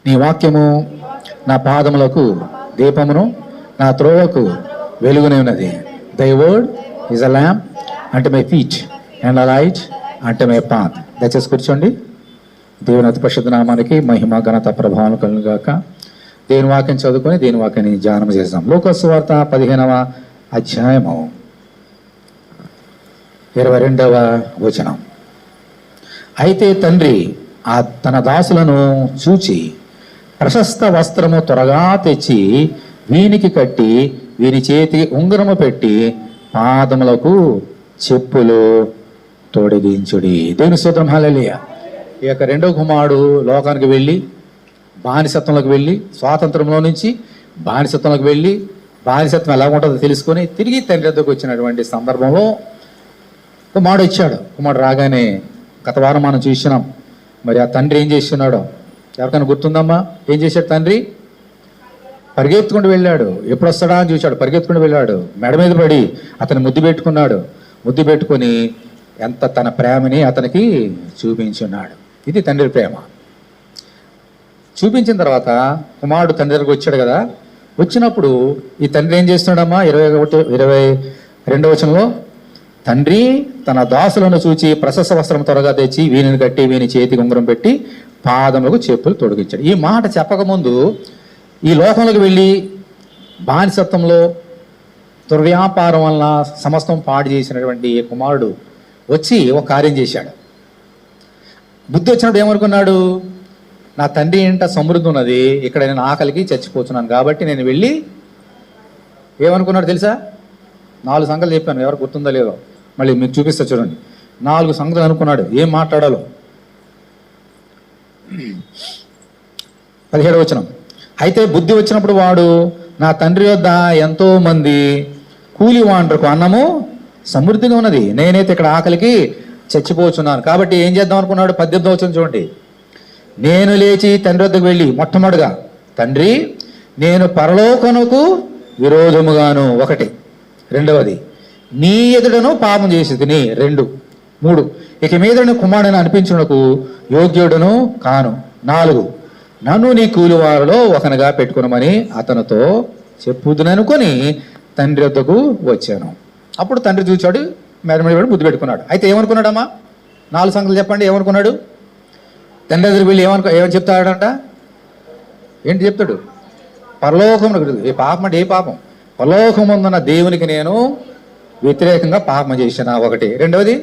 నీ వాక్యము నా పాదములకు దీపమును, నా త్రోవకు వెలుగునే ఉన్నది. Thy word is a lamp అంటే my feet and a light అంటే మై పాత్. దయచేసి కూర్చోండి. దేవుని అతి పరిశుద్ధ నామానికి మహిమ ఘనత ప్రభావం కలుగుగాక. దేవుని వాక్యం చదువుకొని దేవుని వాక్యాన్ని ధ్యానం చేద్దాం. లోకాసు వార్త 15వ అధ్యాయము 22వ వచనం. అయితే తండ్రి తన దాసులను చూచి ప్రశస్త వస్త్రము త్వరగా తెచ్చి వీనికి కట్టి వీని చేతికి ఉంగరము పెట్టి పాదములకు చెప్పులు తొడిగించుడి. దేవుని స్తోత్రం, హల్లెలూయా. ఈ యొక్క రెండో కుమారుడు లోకానికి వెళ్ళి బానిసత్వంలోకి వెళ్ళి స్వాతంత్రంలో నుంచి బానిసత్వంలోకి వెళ్ళి బానిసత్వం ఎలా ఉంటుందో తెలుసుకొని తిరిగి తండ్రి వద్దకు వచ్చినటువంటి సందర్భంలో కుమారుడు ఇచ్చాడు. కుమారుడు రాగానే గత వారం మనం చూసినాం. మరి ఆ తండ్రి ఏం చేస్తున్నాడో ఎవరికైనా గుర్తుందమ్మా? ఏం చేశాడు తండ్రి? పరిగెత్తుకుంటూ వెళ్ళాడు. ఎప్పుడు వస్తాడా అని చూశాడు. పరిగెత్తుకుంటూ వెళ్ళాడు. మెడ మీద పడి అతను ముద్దు పెట్టుకున్నాడు. ముద్దు పెట్టుకొని ఎంత తన ప్రేమని అతనికి చూపించున్నాడు. ఇది తండ్రి ప్రేమ. చూపించిన తర్వాత కుమారుడు తండ్రి దగ్గరకు వచ్చాడు కదా. వచ్చినప్పుడు ఈ తండ్రి ఏం చేస్తున్నాడమ్మా? 22వ వచనంలో, తండ్రి తన దాసులను చూచి ప్రశస్త వస్త్రం త్వరగా తెచ్చి వీనిని కట్టి వీని చేతికి ఉంగరం పెట్టి పాదములకు చెప్పులు తొడిగించాడు. ఈ మాట చెప్పకముందు ఈ లోకంలోకి వెళ్ళి బానిసత్వంలో దుర్వ్యాపారం వలన సమస్తం పాడు చేసినటువంటి కుమారుడు వచ్చి ఒక కార్యం చేశాడు. బుద్ధి వచ్చినప్పుడు ఏమనుకున్నాడు? నా తండ్రి ఏంట సమృద్ధి ఉన్నది, ఇక్కడ నేను ఆకలికి చచ్చిపోతున్నాను కాబట్టి నేను వెళ్ళి ఏమనుకున్నాడు తెలుసా? 4 సంగతులు చెప్పాను, ఎవరు గుర్తుందో లేదో మళ్ళీ మీకు చూపిస్తా చూడండి. 4 సంగతులు అనుకున్నాడు ఏం మాట్లాడాలో. 17వ వచనం. అయితే బుద్ధి వచ్చినప్పుడు వాడు నా తండ్రి వద్ద ఎంతో మంది కూలివాండ్రకు అన్నము సమృద్ధిగా ఉన్నది, నేనైతే ఇక్కడ ఆకలికి చచ్చిపోతున్నాను కాబట్టి ఏం చేద్దాం అనుకున్నాడు? 18వ వచనం చూడండి. నేను లేచి తండ్రి వద్దకు వెళ్ళి మొట్టమొదటిగా, తండ్రి నేను పరలోకమునకు విరోధముగాను 1, రెండవది నీ ఎదుటను పాపం చేసి తిని 2, 3 ఇక మీదను కుమారుని అనిపించుటకు యోగ్యుడును కాను 4 నన్ను నీ కూలివారిలో ఒకనిగా పెట్టుకునమని అతనితో చెప్పుదుననుకొని తండ్రి వద్దకు వచ్చాను. అప్పుడు తండ్రి చూచాడు, మేడ మీద బుద్ధి పెట్టుకున్నాడు. అయితే ఏమనుకున్నాడమ్మా? 4 సంగతులు చెప్పండి. ఏమనుకున్నాడు? తండ్రి దగ్గరికి వెళ్ళి ఏమని చెప్తాడంట? ఏంటి చెప్తాడు? పరలోకమునకు, ఏ పాపం అంటే ఏ పాపం? పరలోకముందున్న దేవునికి నేను వ్యతిరేకంగా పాపం చేస్తున్నా 1, రెండవది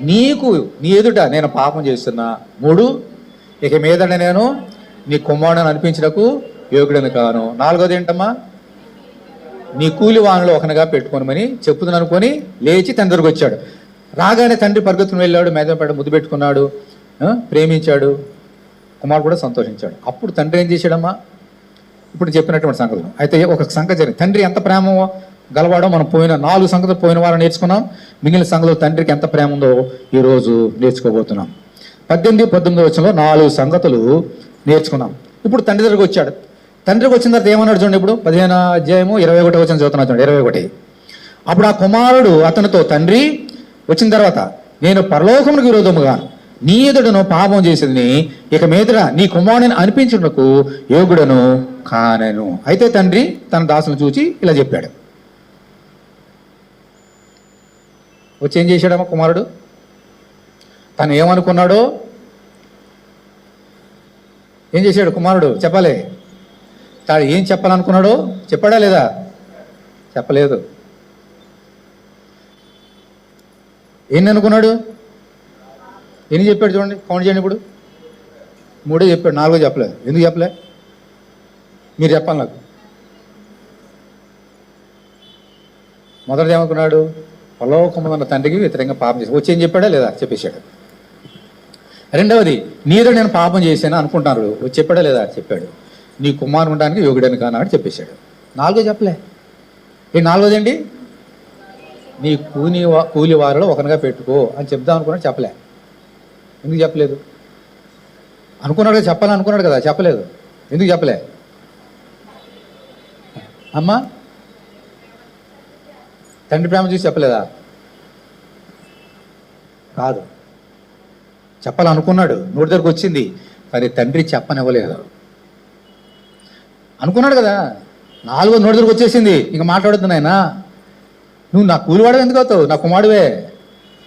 నీ ఎదుట నేను పాపం చేస్తున్నా 3 ఇక మీదట నేను నీ కుమారుని అనిపించడకు యోగ్యుడని కాను 4వది ఏంటమ్మా? నీ కూలి వానలో ఒకనిగా పెట్టుకోనమని చెప్పుదని అనుకొని లేచి తండ్రి దగ్గరికి వచ్చాడు. రాగానే తండ్రి పరిగెత్తుకుని వెళ్ళాడు, మీద పడి ముద్దు పెట్టుకున్నాడు, ప్రేమించాడు. కుమారుడు కూడా సంతోషించాడు. అప్పుడు తండ్రి ఏం చేశాడమ్మా? ఇప్పుడు చెప్పినటువంటి సంగతులు. అయితే ఒక సంగతి జరిగింది. తండ్రి ఎంత ప్రేమ గలవాడో మనం 4 సంగతులు పోయిన వారం నేర్చుకున్నాం. మిగిలిన సంగతులు తండ్రికి ఎంత ప్రేమ ఉందో ఈరోజు నేర్చుకోబోతున్నాం. 18, 19 వచనంలో 4 సంగతులు నేర్చుకున్నాం. ఇప్పుడు తండ్రి దగ్గరకు వచ్చాడు. తండ్రికి వచ్చిన తర్వాత ఏమన్నాడు చూడండి. ఇప్పుడు 15వ అధ్యాయము 21వ వచనం చదువుతున్నా చూడండి. 21. అప్పుడు ఆ కుమారుడు అతనితో, తండ్రి వచ్చిన తర్వాత నేను పరలోకమునకు విరోధముగా నీ ఎదుటను పాపం చేసింది, ఇక మీదట నీ కుమారుని అనిపించుటకు యోగుడను కానెను. అయితే తండ్రి తన దాసును చూచి ఇలా చెప్పాడు. వచ్చి ఏం చేశాడమ్మా కుమారుడు? తను ఏమనుకున్నాడో ఏం చేశాడు కుమారుడు? చెప్పాలి. తాడు ఏం చెప్పాలనుకున్నాడో చెప్పాడా లేదా? చెప్పలేదు. ఎన్ని అనుకున్నాడు? ఎన్ని చెప్పాడు చూడండి, కౌంట్ చేయండి. ఇప్పుడు 3 చెప్పాడు, 4 చెప్పలేదు. ఎందుకు చెప్పలే? మీరు చెప్పాలి నాకు. మొదటిది ఏమనుకున్నాడు? పరలోకమున్న తండ్రికి వ్యతిరేకంగా పాపం చేసి వచ్చి ఏం చెప్పాడా లేదా? చెప్పేశాడు. రెండవది నీరు నేను పాపం చేశాను అనుకుంటున్నారు, వచ్చి చెప్పాడా లేదా? చెప్పాడు. నీ కుమారుడు ఉండడానికి యోగుడని కానాడు చెప్పేశాడు. 4 చెప్పలే. ఈ 4వది ఏంటి? నీ కూలి వారిలో ఒకరిగా పెట్టుకో అని చెప్దాం అనుకున్నాడు, చెప్పలే. ఎందుకు చెప్పలేదు? అనుకున్నాడు కదా, చెప్పాలనుకున్నాడు కదా, చెప్పలేదు. ఎందుకు చెప్పలే అమ్మా? తండ్రి ప్రేమ చూసి చెప్పలేదా? కాదు, చెప్పాలనుకున్నాడు. నోటి దగ్గరకు వచ్చింది. కానీ తండ్రి చెప్పనివ్వలేదు. అనుకున్నాడు కదా, 4వ నోటి దగ్గరకు వచ్చేసింది, ఇంక మాట్లాడొద్దు నాయనా, నువ్వు నా కూలివాడు ఎందుకు అవుతావు, నా కుమారువే,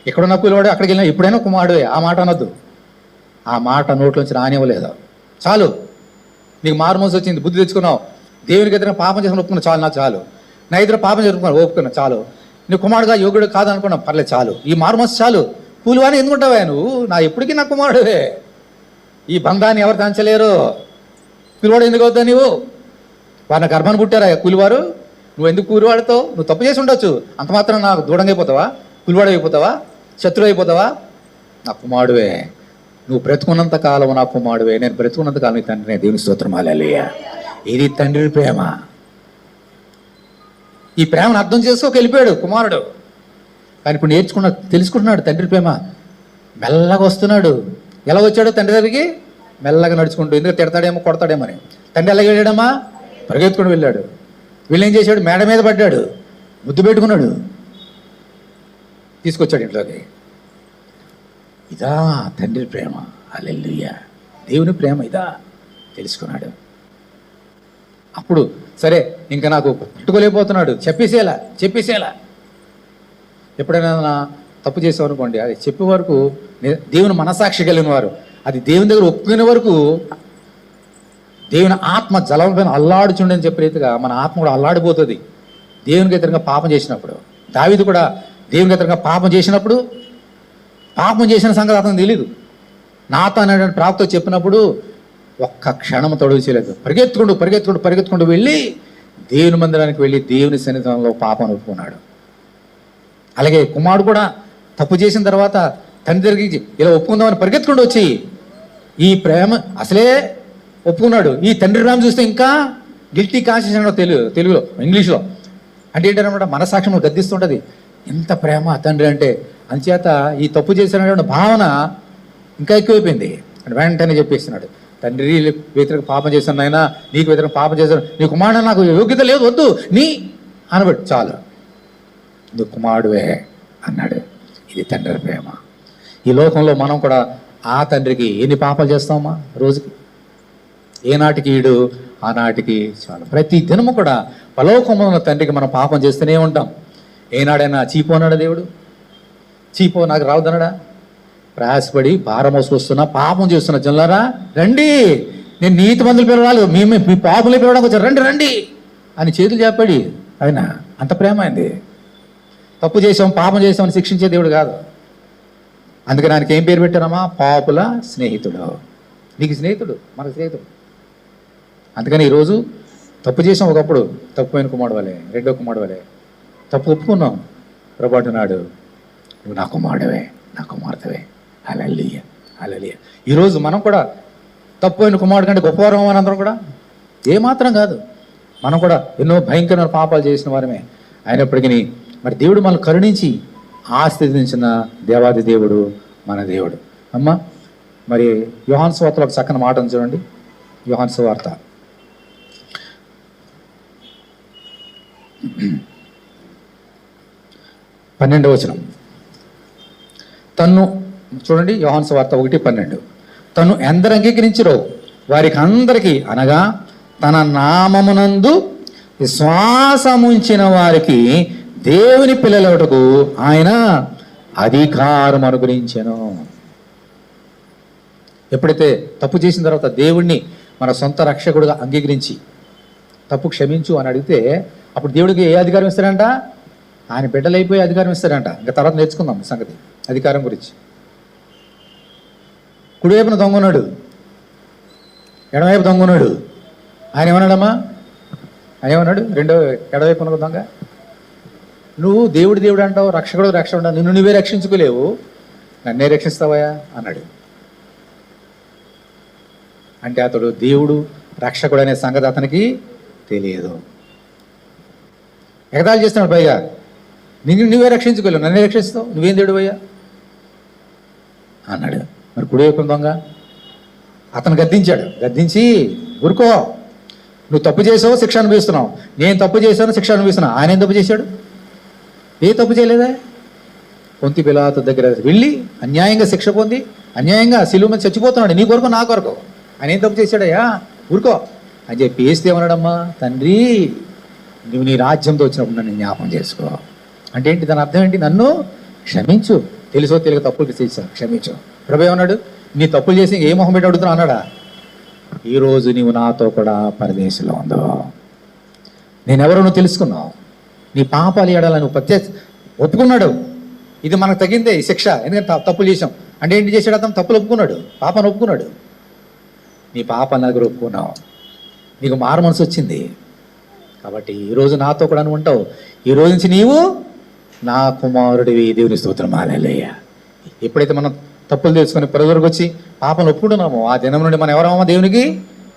ఎక్కడ నా కూలివాడు, అక్కడికి వెళ్ళినా ఎప్పుడైనా కుమారువే, ఆ మాట అనొద్దు. ఆ మాట నోట్లోంచి రానివ్వలేదు. చాలు, నీకు మారుమోసి వచ్చింది, బుద్ధి తెచ్చుకున్నావు, దేవునికి ఎదురు పాపం చేసుకుని ఒప్పుకున్నావు, చాలు, నాకు చాలు, నా ఎదురు పాపం చేసుకున్నావు, ఒప్పుకున్నా, చాలు, నీ కుమారుడుగా యోగుడు కాదనుకున్నావు, పర్లేదు, చాలు, ఈ మారుమోసి చాలు, కూలివాడిని ఎందుకుంటావా నువ్వు, నా ఎప్పటికీ నా కుమారుడే, ఈ బంధాన్ని ఎవరు తంచలేరు, కూలివాడు ఎందుకు అవుతావు నువ్వు, వారిని గర్భాన్ని పుట్టారా కూలివారు, నువ్వు ఎందుకు కూలివాడుతావు, నువ్వు తప్పు చేసి ఉండొచ్చు, అంత మాత్రం నాకు దూరంగా అయిపోతావా, కూలివాడు అయిపోతావా, శత్రువు అయిపోతావా, నా కుమారుడువే, నువ్వు బ్రతుకున్నంత కాలం నా కుమారుడువే, నేను బ్రతుకున్నంత కాలం నీ తండ్రి, దేవుని స్తోత్రం హల్లెలూయా. ఇది తండ్రి ప్రేమ. ఈ ప్రేమను అర్థం చేసుకోక వెళ్ళిపోయాడు కుమారుడు, కానీ ఇప్పుడు తెలుసుకుంటున్నాడు తండ్రి ప్రేమ. మెల్లగా వస్తున్నాడు. ఎలా వచ్చాడు తండ్రి దగ్గరికి, మెల్లగా నడుచుకుంటూ, ఎందుకు తిడతాడేమో కొడతాడేమో అని. తండ్రి ఎలాగ వెళ్ళాడమ్మా, పరిగెత్తుకుని వెళ్ళాడు. వీళ్ళు ఏం చేశాడు, మేడ మీద పడ్డాడు, ముద్దు పెట్టుకున్నాడు, తీసుకొచ్చాడు ఇంట్లోకి. ఇదా తండ్రి ప్రేమ, హల్లెలూయా. దేవుని ప్రేమ ఇదా తెలుసుకున్నాడు. అప్పుడు సరే, ఇంకా నాకు పట్టుకోలేకపోతున్నాడు, చెప్పేసేలా. ఎప్పుడైనా తప్పు చేసావు అనుకోండి, అది చెప్పే వరకు దేవుని మనసాక్షి కలిగిన వారు, అది దేవుని దగ్గర ఒప్పుకునే వరకు దేవుని ఆత్మ జలం పైన అల్లాడుచుండని చెప్పే రీతిగా మన ఆత్మ కూడా అల్లాడిపోతుంది దేవునికి వ్యతిరేకంగా పాపం చేసినప్పుడు. దావీదు కూడా దేవునికి వ్యతిరేకంగా పాపం చేసినప్పుడు, పాపం చేసిన సంగతి అతను తెలీదు. నాతాను అనేటువంటి ప్రాప్తితో చెప్పినప్పుడు ఒక్క క్షణం తొడుగు చేయలేదు. పరిగెత్తుకుంటూ వెళ్ళి దేవుని మందిరానికి వెళ్ళి దేవుని సన్నిధానంలో పాపం ఒప్పుకున్నాడు. అలాగే కుమారుడు కూడా తప్పు చేసిన తర్వాత తండ్రి దగ్గరికి ఇలా ఒప్పుకుందామని పరిగెత్తుకుంటూ వచ్చి ఈ ప్రేమ అసలే ఒప్పుకున్నాడు. ఈ తండ్రి ప్రేమ చూస్తే ఇంకా గిల్టీ కాన్షియస్ అనో తెలుగులో, ఇంగ్లీష్లో అంటే ఏంటన్నమాట, మనసాక్ష్యం గద్దిస్తుంటుంది. ఎంత ప్రేమ తండ్రి అంటే. అంచేత ఈ తప్పు చేసినటువంటి భావన ఇంకా ఎక్కువైపోయింది. అంటే వెంటనే చెప్పేస్తున్నాడు, తండ్రి వ్యతిరేక పాపం చేశాను నాయనా, నీకు వ్యతిరేక పాపం చేశాను, నీ కుమారుడు నాకు యోగ్యత లేదు, వద్దు నీ అనబడి, చాలు నువ్వు కుమారుడువే అన్నాడు. ఇది తండ్రి ప్రేమ. ఈ లోకంలో మనం కూడా ఆ తండ్రికి ఎన్ని పాపాలు చేస్తామా రోజుకి, ఏనాటికి ఈడు ఆనాటికి చాలు. ప్రతి దినము కూడా పరలోకంలో ఉన్న తండ్రికి మనం పాపం చేస్తూనే ఉంటాం. ఏనాడైనా చీపు అన్నాడా దేవుడు? చీపు నాకు రావద్దన్నాడా? ప్రయాసపడి భారం మోసుకొస్తున్నా పాపం చేస్తున్నా జనులారా రండి, నేను నీతి మందులు పిలవాలి, మీ పాపలే పిలవడానికి వచ్చారు, రండి అని చేతులు చెప్పాడు ఆయన. అంత ప్రేమ అయింది. తప్పు చేసాం పాపం చేసామని శిక్షించే దేవుడు కాదు. అందుకని ఆయనకి ఏం పేరు పెట్టారమ్మా, పాపుల స్నేహితుడు. నీకు స్నేహితుడు, మనకు స్నేహితుడు. అందుకని ఈరోజు తప్పు చేసాం, ఒకప్పుడు తప్పుపోయిన కుమారుడు వలే, రెండో కుమారుడు వలే తప్పు ఒప్పుకున్నాం. ప్రభాటు నాడు నువ్వు నా కుమారుడవే, నా కుమార్తెవే, హల్లెలూయా హల్లెలూయా. ఈరోజు మనం కూడా తప్పుపోయిన కుమారుడు కంటే గొప్పవారం అని అందరం కూడా ఏమాత్రం కాదు. మనం కూడా ఎన్నో భయంకరమైన పాపాలు చేసిన వారమే. అయినప్పటికీ మరి దేవుడు మనల్ని కరుణించి ఆశీర్వదించిన దేవాది దేవుడు మన దేవుడు. అమ్మ మరి యోహాను సువార్తలో ఒక చక్కని మాట ఉంది చూడండి. యోహాను సువార్త 12వ వచనం. తన్ను చూడండి, యోహాను సువార్త 1:12. తను ఎందరు అంగీకరించిరో వారికి అందరికీ, అనగా తన నామమునందు విశ్వాసముంచిన వారికి దేవుని పిల్లలటకు ఆయన అధికారం అనుగ్రహించెను. ఎప్పుడైతే తప్పు చేసిన తర్వాత దేవుణ్ణి మన సొంత రక్షకుడుగా అంగీకరించి తప్పు క్షమించు అని అడిగితే అప్పుడు దేవుడికి ఏ అధికారం ఇస్తాడంట? ఆయన బిడ్డలైపోయి అధికారం ఇస్తాడంట. ఇంకా తర్వాత నేర్చుకుందాం సంగతి అధికారం గురించి. కుడివైపున దొంగ ఉన్నాడు, ఎడవైపు దొంగ ఉన్నాడు. ఆయన ఏమన్నాడమ్మా? ఆయన ఏమన్నాడు? ఎడవైపున దొంగ, నువ్వు దేవుడు అంటావు, రక్షకుడు అంటావు, నిన్ను నువ్వే రక్షించుకోలేవు, నన్నే రక్షిస్తావయా అన్నాడు. అంటే అతడు దేవుడు రక్షకుడు అనే సంగతి అతనికి తెలియదు. ఎగతాళి చేస్తున్నాడు పైగా, నిన్ను నువ్వే రక్షించుకోలేవు, నన్నే రక్షిస్తావు, నువ్వేం దేవుడు అయ్యా అన్నాడు. మరి కుడివైపు దొంగ అతను గద్దించి ఊరుకో, నువ్వు తప్పు చేసావు శిక్ష అనుభవిస్తున్నావు, నేను తప్పు చేశాను శిక్ష అనుభవిస్తున్నావు. ఆయన ఏం తప్పు చేశాడు? ఏ తప్పు చేయలేదా? పొంతి పిలాతు దగ్గర వెళ్ళి అన్యాయంగా శిక్ష పొంది అన్యాయంగా శిలువ మీద చచ్చిపోతున్నాడు, నీ కొరకు నా కొరకు. ఆయన ఏం తప్పు చేశాడయ్యా, ఊరుకో అని చెప్పి వేస్తే ఏమన్నాడమ్మా, తండ్రి నువ్వు నీ రాజ్యంతో వచ్చినప్పుడు నన్ను జ్ఞాపం చేసుకో అంటే ఏంటి, దాని అర్థం ఏంటి, నన్ను క్షమించు, తెలుసో తెలియక తప్పులు చేశాను క్షమించు. ప్రభు ఏమన్నాడు, నీ తప్పులు చేసి ఏ మొహం పెట్టి అడుగుతున్నా అన్నాడా, ఈరోజు నీవు నాతో కూడా పరదేశంలో ఉందో, నేనెవరో నువ్వు తెలుసుకున్నావు, నీ పాపాలు ఏడాలని నువ్వు ఒప్పుకున్నాడు. ఇది మనకు తగ్గిందే ఈ శిక్ష, ఎందుకంటే తప్పులు చేసాం అంటే ఏంటి చేశాడు, అతను తప్పులు ఒప్పుకున్నాడు, పాపాన్ని ఒప్పుకున్నాడు. నీ పాపాన్ని దగ్గర ఒప్పుకున్నావు, నీకు మారు మనసు వచ్చింది కాబట్టి ఈరోజు నాతో కూడా నువ్వు ఉంటావు. ఈ రోజు నుంచి నీవు నా కుమారుడివి, దేవుని స్తోత్రం, హల్లెలూయా. ఎప్పుడైతే మనం తప్పులు తెలుసుకొని ప్రజలకు వచ్చి పాపను ఒప్పుకుంటున్నామో ఆ దినం నుండి మనం ఎవరమో దేవునికి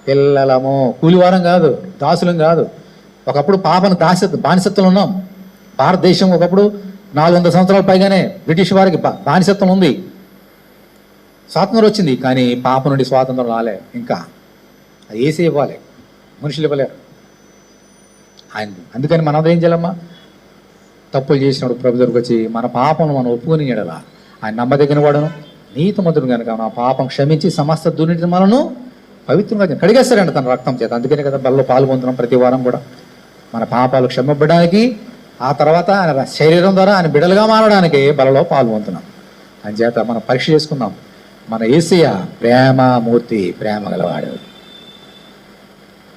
పిల్లలము, కూలివారం కాదు, దాసులం కాదు. ఒకప్పుడు పాపను బానిసత్వం ఉన్నాం. భారతదేశం ఒకప్పుడు 400 సంవత్సరాల పైగానే బ్రిటిష్ వారికి బానిసత్వం ఉంది. స్వాతంత్రం వచ్చింది కానీ పాప నుండి స్వాతంత్రం రాలే. ఇంకా అది ఏసీ ఇవ్వాలి, మనుషులు ఇవ్వలేరు. ఆయన అందుకని మనం ఏం చేయాలమ్మా, తప్పులు చేసినప్పుడు ప్రభు దగ్గరకు వచ్చి మన పాపను మనం ఒప్పుకొని ఎడలా ఆయన నమ్మదగిన వాడును నీతిమంతుడు కనుక నా పాపం క్షమించి సమస్త దుర్నీతిని మనను పవిత్రంగా కడిగేస్తాడండి తన రక్తం చేత. అందుకనే కదా బలలో పాల్గొంటున్నాం ప్రతి వారం కూడా. మన పాపాలు క్షమింపడానికి, ఆ తర్వాత ఆయన శరీరం ద్వారా ఆయన బిడలుగా మారడానికి బలలో పాల్గొంటున్నాం. అని చేత మనం పరీక్ష చేసుకుందాం. మన యేసయ్య ప్రేమమూర్తి, ప్రేమ గలవాడు.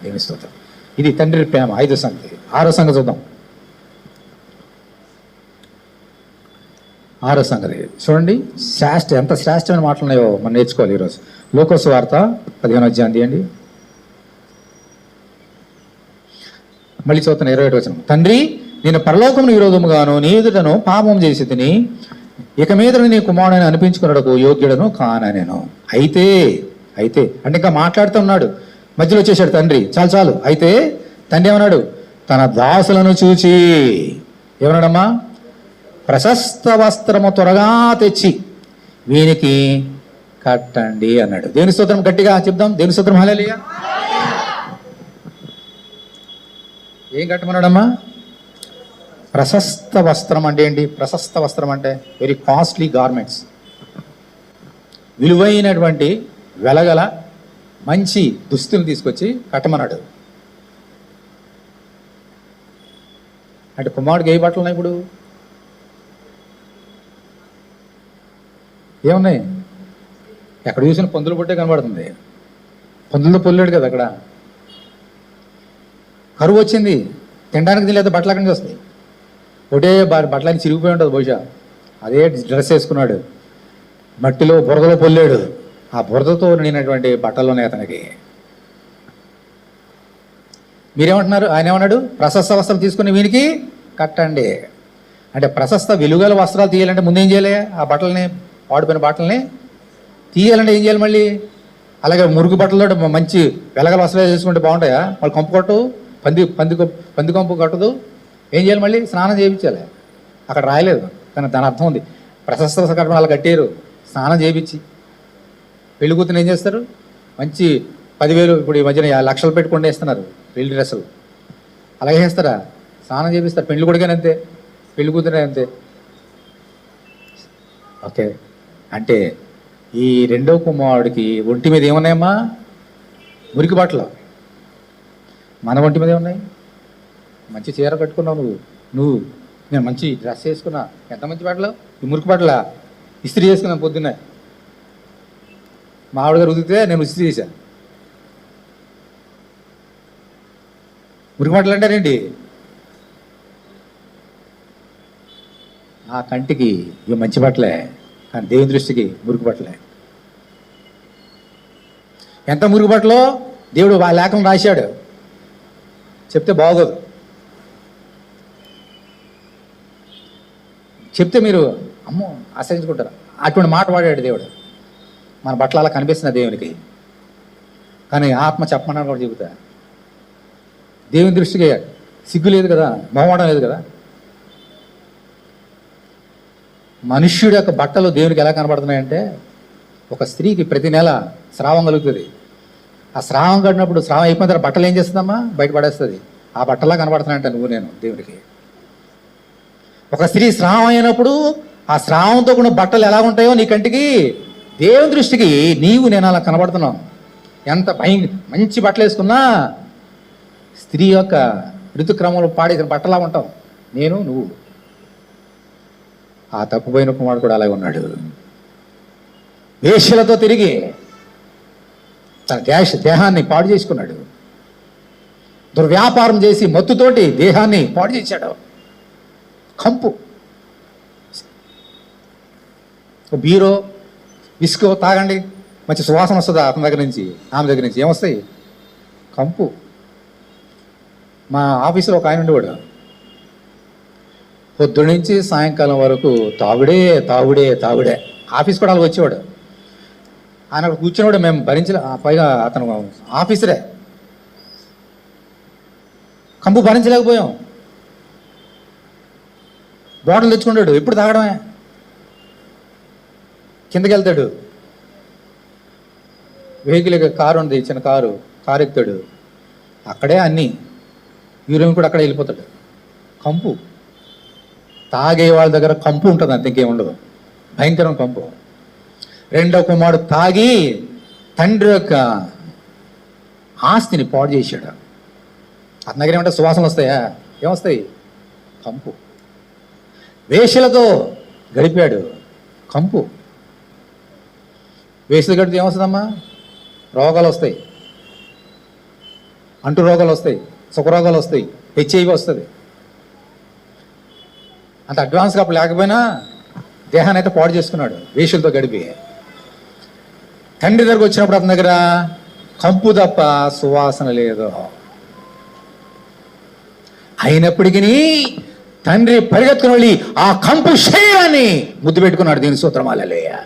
దేవుని స్తోత్రం. ఇది తండ్రి ప్రేమ 5వ సంగతి. 6వ సంగతి చూద్దాం. 6వ సంగతి చూడండి. ఎంత శ్రేష్టమైన మాటలు ఉన్నాయో మనం నేర్చుకోవాలి ఈరోజు. లోకాసు వార్త 15వ అధ్యాయం తీయండి. మళ్ళీ చూస్తున్న 21వ వచనం. తండ్రి నేను పరలోకమును విరోధముగాను నీ ఎదుటను పాపం చేసి తిని ఇక మీద నీ కుమారుడిని అనిపించుకున్నకు యోగ్యుడను కాననేను. అయితే అంటే ఇంకా మాట్లాడుతూ ఉన్నాడు, మధ్యలో వచ్చేసాడు తండ్రి. చాలు. అయితే తండ్రి ఏమన్నాడు, తన దాసులను చూచి ఏమన్నాడమ్మా, ప్రశస్త వస్త్రము త్వరగా తెచ్చి వీనికి కట్టండి అన్నాడు. దేవుని స్తోత్రం, గట్టిగా చెప్దాం. దేవుని స్తోత్రం, హల్లెలూయా. ఏం కట్టమన్నాడమ్మా? ప్రశస్త వస్త్రం అంటే ఏంటి? ప్రశస్త వస్త్రం అంటే వెరీ కాస్ట్లీ గార్మెంట్స్, విలువైనటువంటి వెలగల మంచి దుస్తులు తీసుకొచ్చి కట్టమన్నాడు. అంటే కుమారుడికి ఏ బట్టలు ఉన్నాయి? ఇప్పుడు ఏమున్నాయి? ఎక్కడ చూసిన పందులు పుట్టే కనబడుతుంది. పందులతో పొల్లాడు కదా అక్కడ. కరువు వచ్చింది, తినడానికి తినలేదు, బట్టలు అక్కడి నుంచి వస్తాయి. ఒకటే బట్టలకి చిరిగిపోయి ఉంటుంది బహుశా. అదే డ్రెస్ వేసుకున్నాడు, మట్టిలో బురదలో పొల్లాడు. ఆ బురదతో నిండినటువంటి బట్టలు ఉన్నాయి అతనికి. మీరేమంటున్నారు? ఆయన ఏమన్నాడు? ప్రశస్త వస్త్రాలు తీసుకుని వీనికి కట్టండి అంటే ప్రశస్త వెలుగల వస్త్రాలు తీయాలంటే ముందేం చేయాలి? ఆ బట్టలని, వాడిపోయిన బట్టలని తీయాలంటే ఏం చేయాలి? మళ్ళీ అలాగే మురుగు బట్టలతో మంచి వెలగల వస్త్రాలు చేసుకుంటే బాగుంటాయా? మళ్ళీ కంపు కొట్టు, పంది కంపు కట్టదు. ఏం చేయాలి? మళ్ళీ స్నానం చేయించాలి. అక్కడ రాయలేదు కానీ దాని అర్థం ఉంది. ప్రశస్త కట్టడం అలా కట్టారు, స్నానం చేయించి. పెళ్లి కూతురు ఏం చేస్తారు? మంచి 10,000 ఇప్పుడు ఈ మధ్యన లక్షలు పెట్టుకుంటూ వేస్తున్నారు పెళ్లి డ్రెస్సులు. అలాగే వేస్తారా? స్నానం చేపిస్తారు. పెళ్లి కొడుకనే అంతే, పెళ్లి కూతురే అంతే. ఓకే, అంటే ఈ రెండో కుమారుడికి ఒంటి మీద ఏమున్నాయమ్మా? మురికి బట్టలు. మన ఒంటి మీద ఏమున్నాయి? మంచి చీర కట్టుకున్నావు నువ్వు, నేను మంచి డ్రెస్ వేసుకున్నా. ఎంత మంచి బట్టలు? ఈ మురికి బట్టల ఇస్త్రీ చేసుకున్నాను పొద్దున్నే. మా ఆవిడ గారు ఉదికితే నేను ఇస్త్రీ చేశాను. మురికి బట్టలు అంటారేంటి? ఆ కంటికి ఇవి మంచి బట్టలే, కానీ దేవుని దృష్టికి మురికి బట్టలే. ఎంత మురికి బట్టలో దేవుడు ఆ లేఖను రాశాడు, చెప్తే బాగోదు. చెప్తే మీరు అమ్మో ఆశ్రయించుకుంటారు. అటువంటి మాట వాడాడు దేవుడు. మన బట్టలు అలా కనిపిస్తున్న దేవునికి, కానీ ఆత్మ చెప్పమన్నా కూడా చెబుతా. దేవుని దృష్టికి సిగ్గు లేదు కదా, మొహమాటం లేదు కదా. మనుష్యుడి యొక్క బట్టలు దేవునికి ఎలా కనబడుతున్నాయంటే, ఒక స్త్రీకి ప్రతి నెల స్రావం కలుగుతుంది. ఆ స్రావం కడినప్పుడు స్రావం అయిపోయిన తర్వాత బట్టలు ఏం చేస్తుందమ్మా? బయట పడేస్తుంది. ఆ బట్టలా కనబడుతున్నాయంట నువ్వు నేను దేవునికి. ఒక స్త్రీ స్రావం అయినప్పుడు ఆ స్రావంతో కూడా బట్టలు ఎలా ఉంటాయో నీ కంటికి, దేవుని దృష్టికి నీవు నేను అలా కనబడుతున్నావు. ఎంత మంచి బట్టలు వేసుకున్నా స్త్రీ యొక్క ఋతుక్రమంలో పాడేసిన బట్టలా ఉంటాం నేను నువ్వు. ఆ తప్పుపోయిన కుమారుడు కూడా అలాగే ఉన్నాడు. వేశ్యలతో తిరిగి తన దేహాన్ని పాడు చేసుకున్నాడు. దుర్వ్యాపారం చేసి మత్తుతోటి దేహాన్ని పాడు చేశాడు. కంపు, బీరో, విస్కో తాగండి, మంచి సువాసన వస్తుంది అతని దగ్గర నుంచి, ఆమె దగ్గర నుంచి. ఏమొస్తాయి? కంపు. మా ఆఫీసులో ఒక ఆయన ఉండేవాడు, పొద్దు నుంచి సాయంకాలం వరకు తాగుడే తాగుడే తాగుడే. ఆఫీస్ కూడా అలా వచ్చేవాడు. ఆయన అక్కడ కూర్చునేవాడు, మేము భరించలే. పైగా అతను ఆఫీసరే, కంపు భరించలేకపోయాం. బాటిల్ తెచ్చుకుంటాడు, ఎప్పుడు తాగడమే. కిందకి వెళ్తాడు, వెహికల్ కారు ఉంది, చిన్న కారు ఎక్కుతాడు, అక్కడే అన్నీ యూరిన్ కూడా అక్కడే వెళ్ళిపోతాడు. కంపు. తాగే వాళ్ళ దగ్గర కంపు ఉంటుంది, అంత ఇంకేం ఉండదు. భయంకరం కంపు. రెండో కుమారుడు తాగి తండ్రి యొక్క ఆస్తిని పాడు చేశాడు. అతని దగ్గర ఏమంటే సువాసనలు వస్తాయా? ఏమొస్తాయి? కంపు. వేశ్యలతో గడిపాడు, కంపు. వేశ్యలు గడిపితే ఏమొస్తుందమ్మా? రోగాలు వస్తాయి, అంటు రోగాలు వస్తాయి, సుఖరోగాలు వస్తాయి, హెచ్ఐవి వస్తుంది. అంత అడ్వాన్స్గా అప్పుడు లేకపోయినా దేహాన్ని అయితే పాడు చేసుకున్నాడు వేశ్యలతో గడిపి. తండ్రి దగ్గరకు వచ్చినప్పుడు అతని దగ్గర కంపు తప్ప సువాసన లేదు. అయినప్పటికీ తండ్రి పరిగెత్తుకుని వెళ్ళి ఆ కంపు శరీరాన్ని ముద్దు పెట్టుకున్నాడు. దీని స్తోత్రం హల్లెలూయా.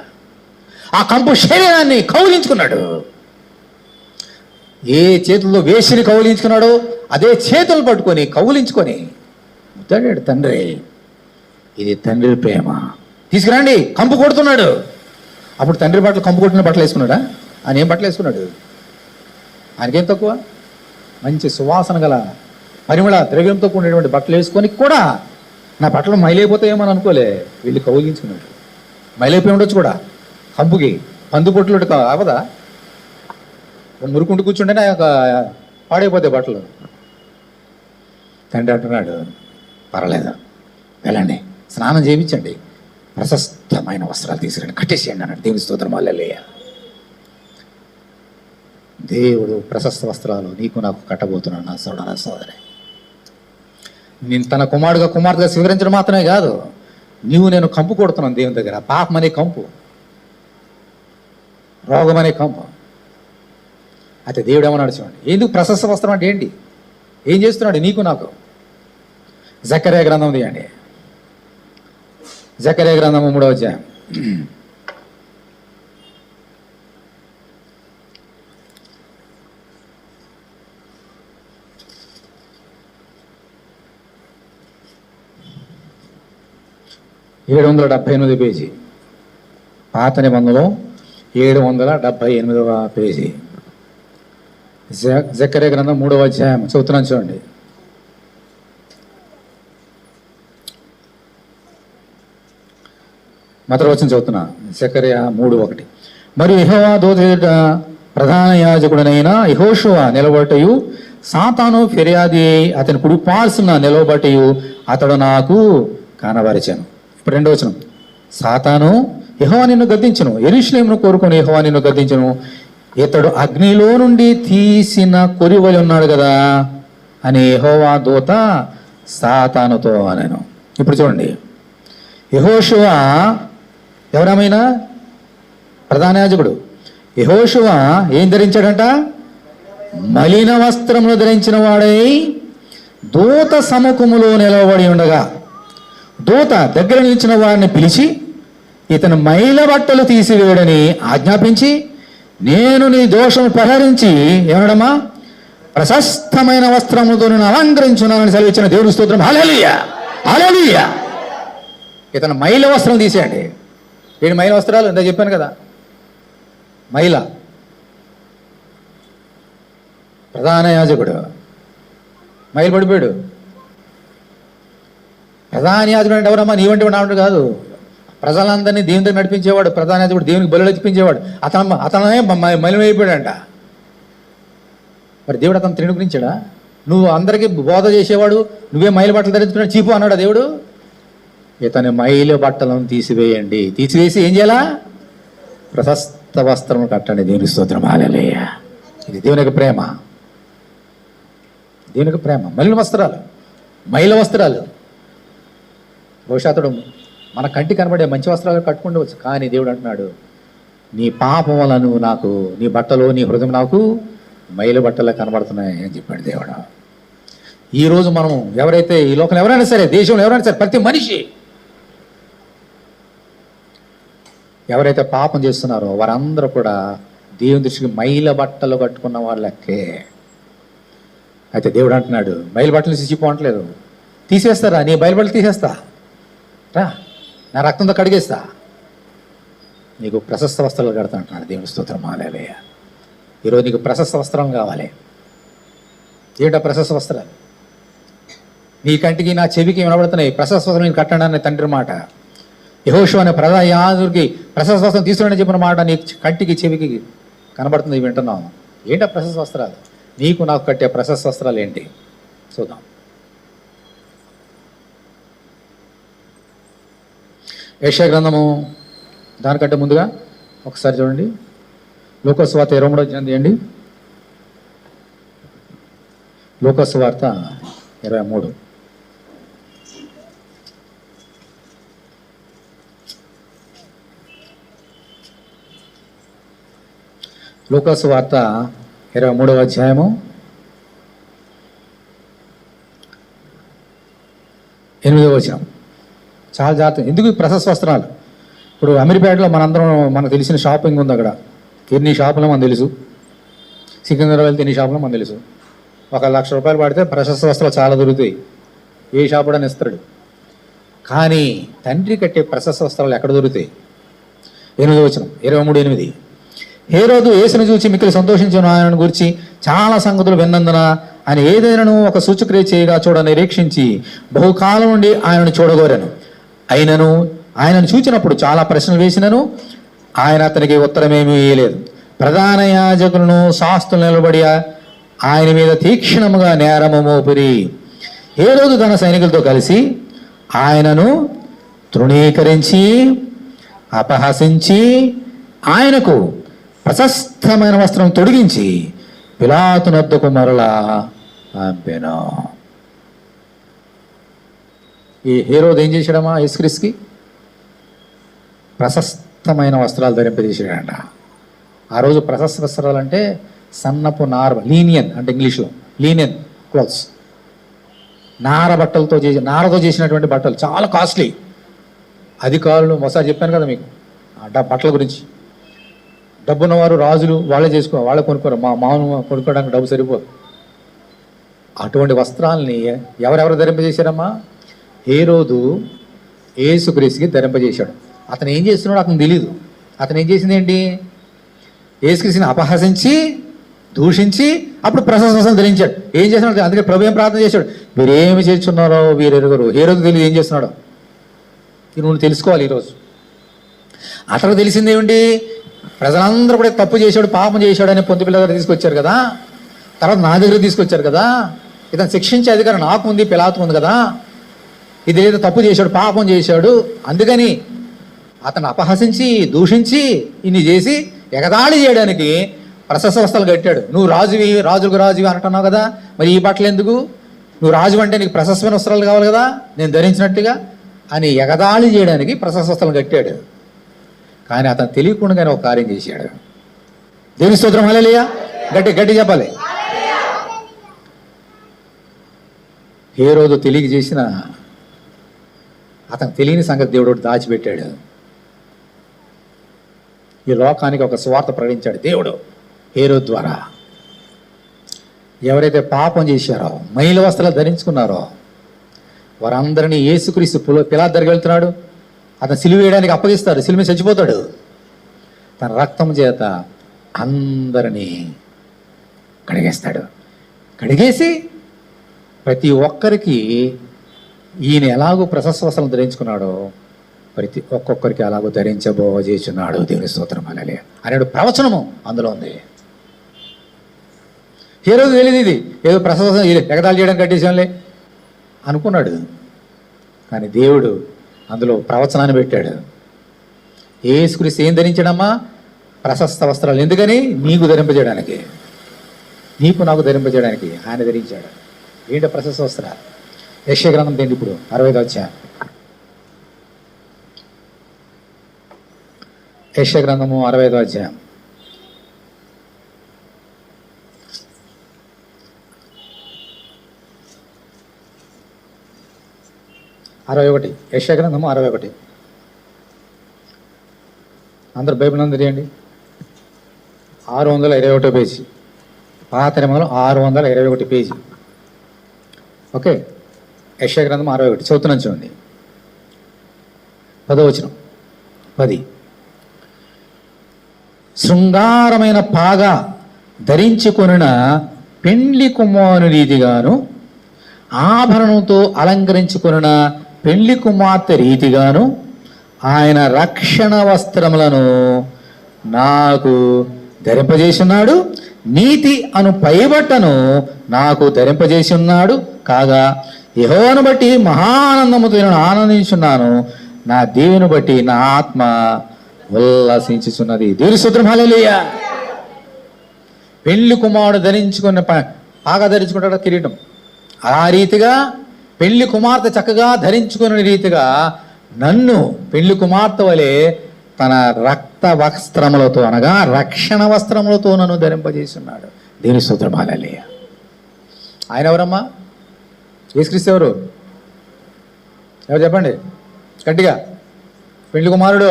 ఆ కంపు శరీరాన్ని కౌలించుకున్నాడు. ఏ చేతుల్లో వేసిని కౌలించుకున్నాడో అదే చేతులు పట్టుకొని కౌలించుకొని ముద్దాడాడు తండ్రి. ఇది తండ్రి ప్రేమ. తీసుకురండి, కంపు కొడుతున్నాడు. అప్పుడు తండ్రి బట్టలు కంపు కొట్టిన బట్టలు వేసుకున్నాడా? ఆయన ఏం బట్టలు వేసుకున్నాడు? ఆయనకేం తక్కువ? మంచి సువాసన గల పరిమళ ద్రవ్యంతో కూడినటువంటి బట్టలు వేసుకొని కూడా నా బట్టలు మైలైపోతాయేమో అని అనుకోలే, వెళ్ళి కౌలించుకున్నాడు. మైలైపోయి ఉండొచ్చు కూడా, కంపుకి పందు పొట్లు అవదా? మురుకుంటూ కూర్చుంటేనే పాడైపోతాయి బట్టలు. తండ్రి అంటున్నాడు, పర్వాలేదు, వెళ్ళండి, స్నానం చేయించండి, ప్రశస్తమైన వస్త్రాలు తీసుకురండి, కట్టేసేయండి అన్నాడు. దేవుని స్తోత్రం హల్లెలూయా. దేవుడు ప్రశస్త వస్త్రాలు నీకు నాకు కట్టబోతున్నాడు నా సోదరి. నేను తన కుమార్తెగా స్వీకరించడం మాత్రమే కాదు, నీవు నేను కంపు కొడుతున్నాను దేవుని దగ్గర. పాపం అనే కంపు, రోగం అనే కంపు. అయితే దేవుడు ఏమన్నాడు చూడండి. ఎందుకు ప్రశస్త వస్త్రం అంటే ఏంటి? ఏం చేస్తున్నాడు నీకు నాకు? జకర్యా గ్రంథం తీయండి. జకర్యా గ్రంథము 3వ అధ్యాయం. పేజీ. పాత నిబంధనలో 778వ పేజీ. జకర్యా గ్రంథం 3వ అధ్యాయం చదువుతున్నాను చూడండి. మొదటి వచనం చదువుతున్నా. జకర్యా 3:1. మరియు యెహోవా దూత ఎదుట ప్రధాన యాజకుడనైన యెహోషువ నిలబట్టయు సాతాను ఫిర్యాది అతని కుడిపార్శ్వన నిలబట్టయు అతడు నాకు కనబరిచెను. ఇప్పుడు 2వ వచనం. సాతాను యెహోవా నిన్ను గద్దించును, యెరూషలేమును కోరుకొని యెహోవా నిన్ను గద్దించును, ఇతడు అగ్నిలో నుండి తీసిన కొరివలి ఉన్నాడు కదా అని యెహోవా దూత సాతానుతో అనెను. ఇప్పుడు చూడండి, యెహోషువ ఎవరమైనా ప్రధాన యాజకుడు. యెహోషువ ఏం ధరించాడంట? మలిన వస్త్రములు ధరించిన వాడై దూత సముఖములో నిలబడి ఉండగా దూత దగ్గర నిలిచిన వాడిని పిలిచి ఇతను మైల బట్టలు తీసివేయడని ఆజ్ఞాపించి, నేను నీ దోషము పరిహరించి ఏమడమా ప్రశస్తమైన వస్త్రములతో నేను అలంకరించున్నానని సెలవిచ్చిన దేవుని స్తోత్రం హల్లెలూయా, హల్లెలూయా. ఇతను మైల వస్త్రం తీసేయండి. ఏడు మైల వస్త్రాలు ఇంత చెప్పాను కదా, మైల. ప్రధాన యాజకుడు మైలు పడిపోయాడు. ప్రధాన యాజకుడు అంటే ఎవరమ్మా? నీ వంటి వాడు కాదు, ప్రజలందరినీ దేవుని దగ్గర నడిపించేవాడు ప్రధాన యాజకుడు. దేవునికి బలులు అర్పించేవాడు. అతనే మైలమైపోయాడంట. మరి దేవుడు అతను తృణీకరించాడా? నువ్వు అందరికీ బోధ చేసేవాడు, నువ్వే మైలు బట్టలు ధరించుకున్నాడు చీపు అన్నాడా దేవుడు? ఇతని మైలు బట్టలను తీసివేయండి, తీసివేసి ఏం చేయాలా? ప్రశస్త వస్త్రం కట్టండి. దేవుని స్తోత్రం, హల్లెలూయా. ఇది దేవుని యొక్క ప్రేమ, దేవుని యొక్క ప్రేమ. మైల వస్త్రాలు బహుశా అతడు మన కంటి కనబడే మంచి వస్త్రాలు కట్టుకుండవచ్చు, కానీ దేవుడు అంటున్నాడు, నీ పాపం వల్ల నువ్వు నాకు, నీ బట్టలు, నీ హృదయం నాకు మైలు బట్టలు కనబడుతున్నాయి అని చెప్పాడు దేవుడు. ఈరోజు మనం ఎవరైతే ఈ లోకంలో ఎవరైనా సరే, దేశంలో ఎవరైనా సరే, ప్రతి మనిషి ఎవరైతే పాపం చేస్తున్నారో వారందరూ కూడా దేవుని దృష్టికి మైల బట్టలు కట్టుకున్న వాళ్ళకే. అయితే దేవుడు అంటున్నాడు, మైలు బట్టలు తీసిపోవట్లేదు, తీసేస్తారా? నీ బయలు బట్టలు తీసేస్తా రా, నా రక్తంతో కడిగేస్తా, నీకు ప్రశస్త వస్త్రాలు కడతా అంటున్నాడు. దేవుని స్తోత్రం, హల్లెలూయా. ఈరోజు నీకు ప్రశస్త వస్త్రం కావాలి. ఏంటో ప్రశస్త వస్త్రాలు? నీ కంటికి నా చెవికి వినబడుతున్నాయి, ప్రశస్త వస్త్రం నేను కట్టండి అనే తండ్రి మాట. యెహోషువ అనే ప్రధాన యాజకుడికి ప్రశస్త వస్త్రం తీసుకుని చెప్పిన మాట నీ కంటికి చెవికి కనబడుతుంది, వింటున్నావు. ఏంటో ప్రశస్త వస్త్రాలు? నీకు నాకు కట్టే ప్రశస్త వస్త్రాలు ఏంటి చూద్దాం. యెషయా గ్రంథము దానికంటే ముందుగా ఒకసారి చూడండి, లూకాసు వార్త 23వ అధ్యాయం తీయండి. లూకాసు వార్త 23. లూకాసు వార్త 23వ అధ్యాయము 8వ వచనం. చాలా జాగ్రత్త. ఎందుకు ఈ ప్రశస్త వస్త్రాలు? ఇప్పుడు అమీర్పేటలో మనకు తెలిసిన షాపింగ్ ఉంది. అక్కడ ఎన్ని షాపులో మనకు తెలుసు. సికింద్రాబాద్ వెళ్తే ఎన్ని షాపులో మనకు తెలుసు. 1,00,000 రూపాయలు పడితే ప్రశస్త వస్త్రాలు చాలా దొరుకుతాయి, ఏ షాపు అని ఇస్తాడు. కానీ తండ్రి కట్టే ప్రశస్త వస్త్రాలు ఎక్కడ దొరుకుతాయి? 8వ వచనం, 23:8. హేరోదు యేసును చూచి మిక్కిలి సంతోషించిన ఆయన గురించి చాలా సంగతులు విన్నందున ఆయన ఏదైనాను ఒక సూచక్రియ చేయగా చూడ నిరీక్షించి బహుకాలం నుండి ఆయనను చూడగోరాను. అయినను ఆయనను చూచినప్పుడు చాలా ప్రశ్నలు వేసినను ఆయన అతనికి ఉత్తరమేమీ ఇయ్యలేదు. ప్రధాన యాజకులను శాస్త్రులు నిలబడి ఆయన మీద తీక్షణముగా నేరము మోపిరి. హేరోదు తన సైనికులతో కలిసి ఆయనను తృణీకరించి అపహసించి ఆయనకు ప్రశస్తమైన వస్త్రం తొడిగించి పిలాతునొద్దకు మరలా పంపెను. ఈ హేరోదు ఏం చేశాడమ్మా? యేసుక్రీస్తుకి ప్రశస్తమైన వస్త్రాలు ధరింపజేసాడంట. ఆ రోజు ప్రశస్త వస్త్రాలు అంటే సన్నపు నార, లీనియన్ అంటే ఇంగ్లీష్లో లీనియన్ క్లాత్స్, నారతో చేసినటువంటి బట్టలు, చాలా కాస్ట్లీ. అధికారులు ఒకసారి చెప్పాను కదా మీకు బట్టల గురించి. డబ్బున్నవారు, రాజులు వాళ్ళే వాళ్ళే కొనుక్కోరు. మామూలు కొనుక్కోవడానికి డబ్బు సరిపోదు. అటువంటి వస్త్రాలని ఎవరెవరు ధరింపజేశారమ్మా? హేరోదు యేసుక్రీస్తుకి ధరింపజేశాడు. అతను ఏం చేస్తున్నాడో అతను తెలీదు. అతను ఏం చేసింది ఏంటి? యేసుక్రీస్తుని అపహసించి దూషించి అప్పుడు ప్రశస్త వస్త్రం ధరించాడు. ఏం చేస్తున్నాడు? అందుకే ప్రభు ఏం ప్రార్థన చేశాడు? మీరేమి చేస్తున్నారో వీరెరుగురు. హేరోదు తెలియదు ఏం చేస్తున్నాడో. నువ్వు తెలుసుకోవాలి ఈరోజు. అతను తెలిసిందేమిటి? ప్రజలందరూ కూడా తప్పు చేశాడు, పాపం చేశాడు అని పొంతి పిల్ల దగ్గర తీసుకొచ్చారు కదా, తర్వాత నా దగ్గర తీసుకొచ్చారు కదా, ఇతను శిక్షించే అధికారం నాకు ఉంది, పిలాతు ఉంది కదా, ఇది ఏదో తప్పు చేశాడు, పాపం చేశాడు, అందుకని అతను అపహసించి దూషించి ఇన్ని చేసి ఎగతాళి చేయడానికి ప్రశస్త వస్త్రాలు కట్టాడు. నువ్వు రాజువి, రాజులకు రాజువి అంటున్నావు కదా, మరి ఈ బట్టలు ఎందుకు? నువ్వు రాజు అంటే నీకు ప్రశస్తమైన వస్త్రాలు కావాలి కదా నేను ధరించినట్టుగా అని ఎగతాళి చేయడానికి ప్రశస్త వస్త్రాలు కట్టాడు. కానీ అతను తెలియకుండానే ఒక కార్యం చేశాడు. దేవుని స్తోత్రం, హల్లెలూయా. గట్టి చెప్పాలి. హేరోదు తెలియక చేసిన అతను తెలియని సంగతి దేవుడు దాచిపెట్టాడు. ఈ లోకానికి ఒక సువార్త ప్రకటించాడు దేవుడు హేరోదు ద్వారా. ఎవరైతే పాపం చేశారో, మైల వస్త్రాలు ధరించుకున్నారో వారందరినీ యేసుక్రీస్తు పిలాతు దగ్గరికి వెళ్తున్నాడు. అతను సిలువ వేయడానికి అప్పగిస్తాడు, సిలువ మీద చచ్చిపోతాడు. తన రక్తం చేత అందరినీ కడిగేస్తాడు. కడిగేసి ప్రతి ఒక్కరికి ఈయన ఎలాగో ప్రశస్త వస్త్రం ధరించుకున్నాడో ప్రతి ఒక్కొక్కరికి అలాగో ధరించబోచేస్తున్నాడు. దేవుని స్తోత్రం, హల్లెలూయా. అనేడు ప్రవచనము అందులో ఉంది. ఏ రోజు తెలియదు ఇది ఏదో ప్రసవం ఎగతాళి చేయడానికి కట్టేసాంలే అనుకున్నాడు. కానీ దేవుడు అందులో ప్రవచనాన్ని పెట్టాడు. యేసుక్రీస్తు ఏం ధరించాడమ్మా? ప్రశస్త వస్త్రాలు. ఎందుకని? నీకు ధరింపజేయడానికి, నీకు నాకు ధరింపజేయడానికి ఆయన ధరించాడు. ఏంటో ప్రశస్త వస్త్రాలు? యెషయా గ్రంథం తిండి ఇప్పుడు 65వ అధ్యాయం. యెషయా గ్రంథము 65వ అధ్యాయం. యెషయా గ్రంథము 61. అందరు బైబిల్ అందరూ తీయండి. 621 పేజీ, పాత నిబంధనలో 621 పేజీ. ఓకే, యెషయా గ్రంథం 61 చదువుతున్నాను చూడండి. 10వ వచనం. 10. శృంగారమైన పాగా ధరించుకొనిన పెండ్లి కుమారుని రీతిగాను, ఆభరణంతో అలంకరించుకొనిన పెండ్లి కుమార్తె రీతిగాను ఆయన రక్షణ వస్త్రములను నాకు ధరింపజేసి ఉన్నాడు. నీతి అను పైబట్టను నాకు ధరింపజేసి ఉన్నాడు. కాగా యెహోవాను బట్టి మహానందముతో నేను ఆనందించున్నాను. నా దేవుని బట్టి నా ఆత్మ ఉల్లసించుచున్నది. దేవుని స్తోత్రం, హల్లెలూయా. పెళ్లి కుమారుడు ధరించుకున్న పాగా ధరించుకుంటాడు కిరీటం. ఆ రీతిగా పెళ్లి కుమార్తె చక్కగా ధరించుకునే రీతిగా నన్ను పెళ్లి కుమార్తె వలె తన రక్త వస్త్రములతో అనగా రక్షణ వస్త్రములతో నన్ను ధరింపజేసి ఉన్నాడు. దేవుని స్తోత్రం, హల్లెలూయా. ఆయన ఎవరమ్మా? యేసుక్రీస్తు ఎవరు? ఎవరు చెప్పండి గట్టిగా. పెళ్లి కుమారుడు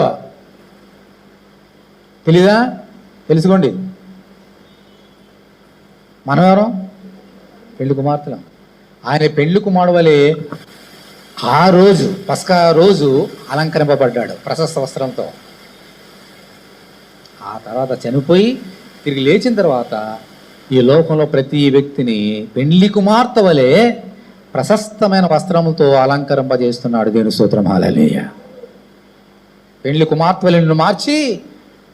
తెలీదా? తెలుసుకోండి. మనం ఎవరం? పెళ్లి కుమార్తెలం. ఆయన పెళ్లి కుమారుడు వలె ఆ రోజు పస్కా రోజు అలంకరింపబడ్డాడు ప్రశస్త వస్త్రంతో. ఆ తర్వాత చనిపోయి తిరిగి లేచిన తర్వాత ఈ లోకంలో ప్రతి వ్యక్తిని పెళ్లి కుమార్తె వలె ప్రశస్తమైన వస్త్రములతో అలంకరింపజేస్తున్నాడు. దేవుని స్తోత్రం, హల్లెలూయా. పెళ్లి కుమార్తె వలె నిన్ను మార్చి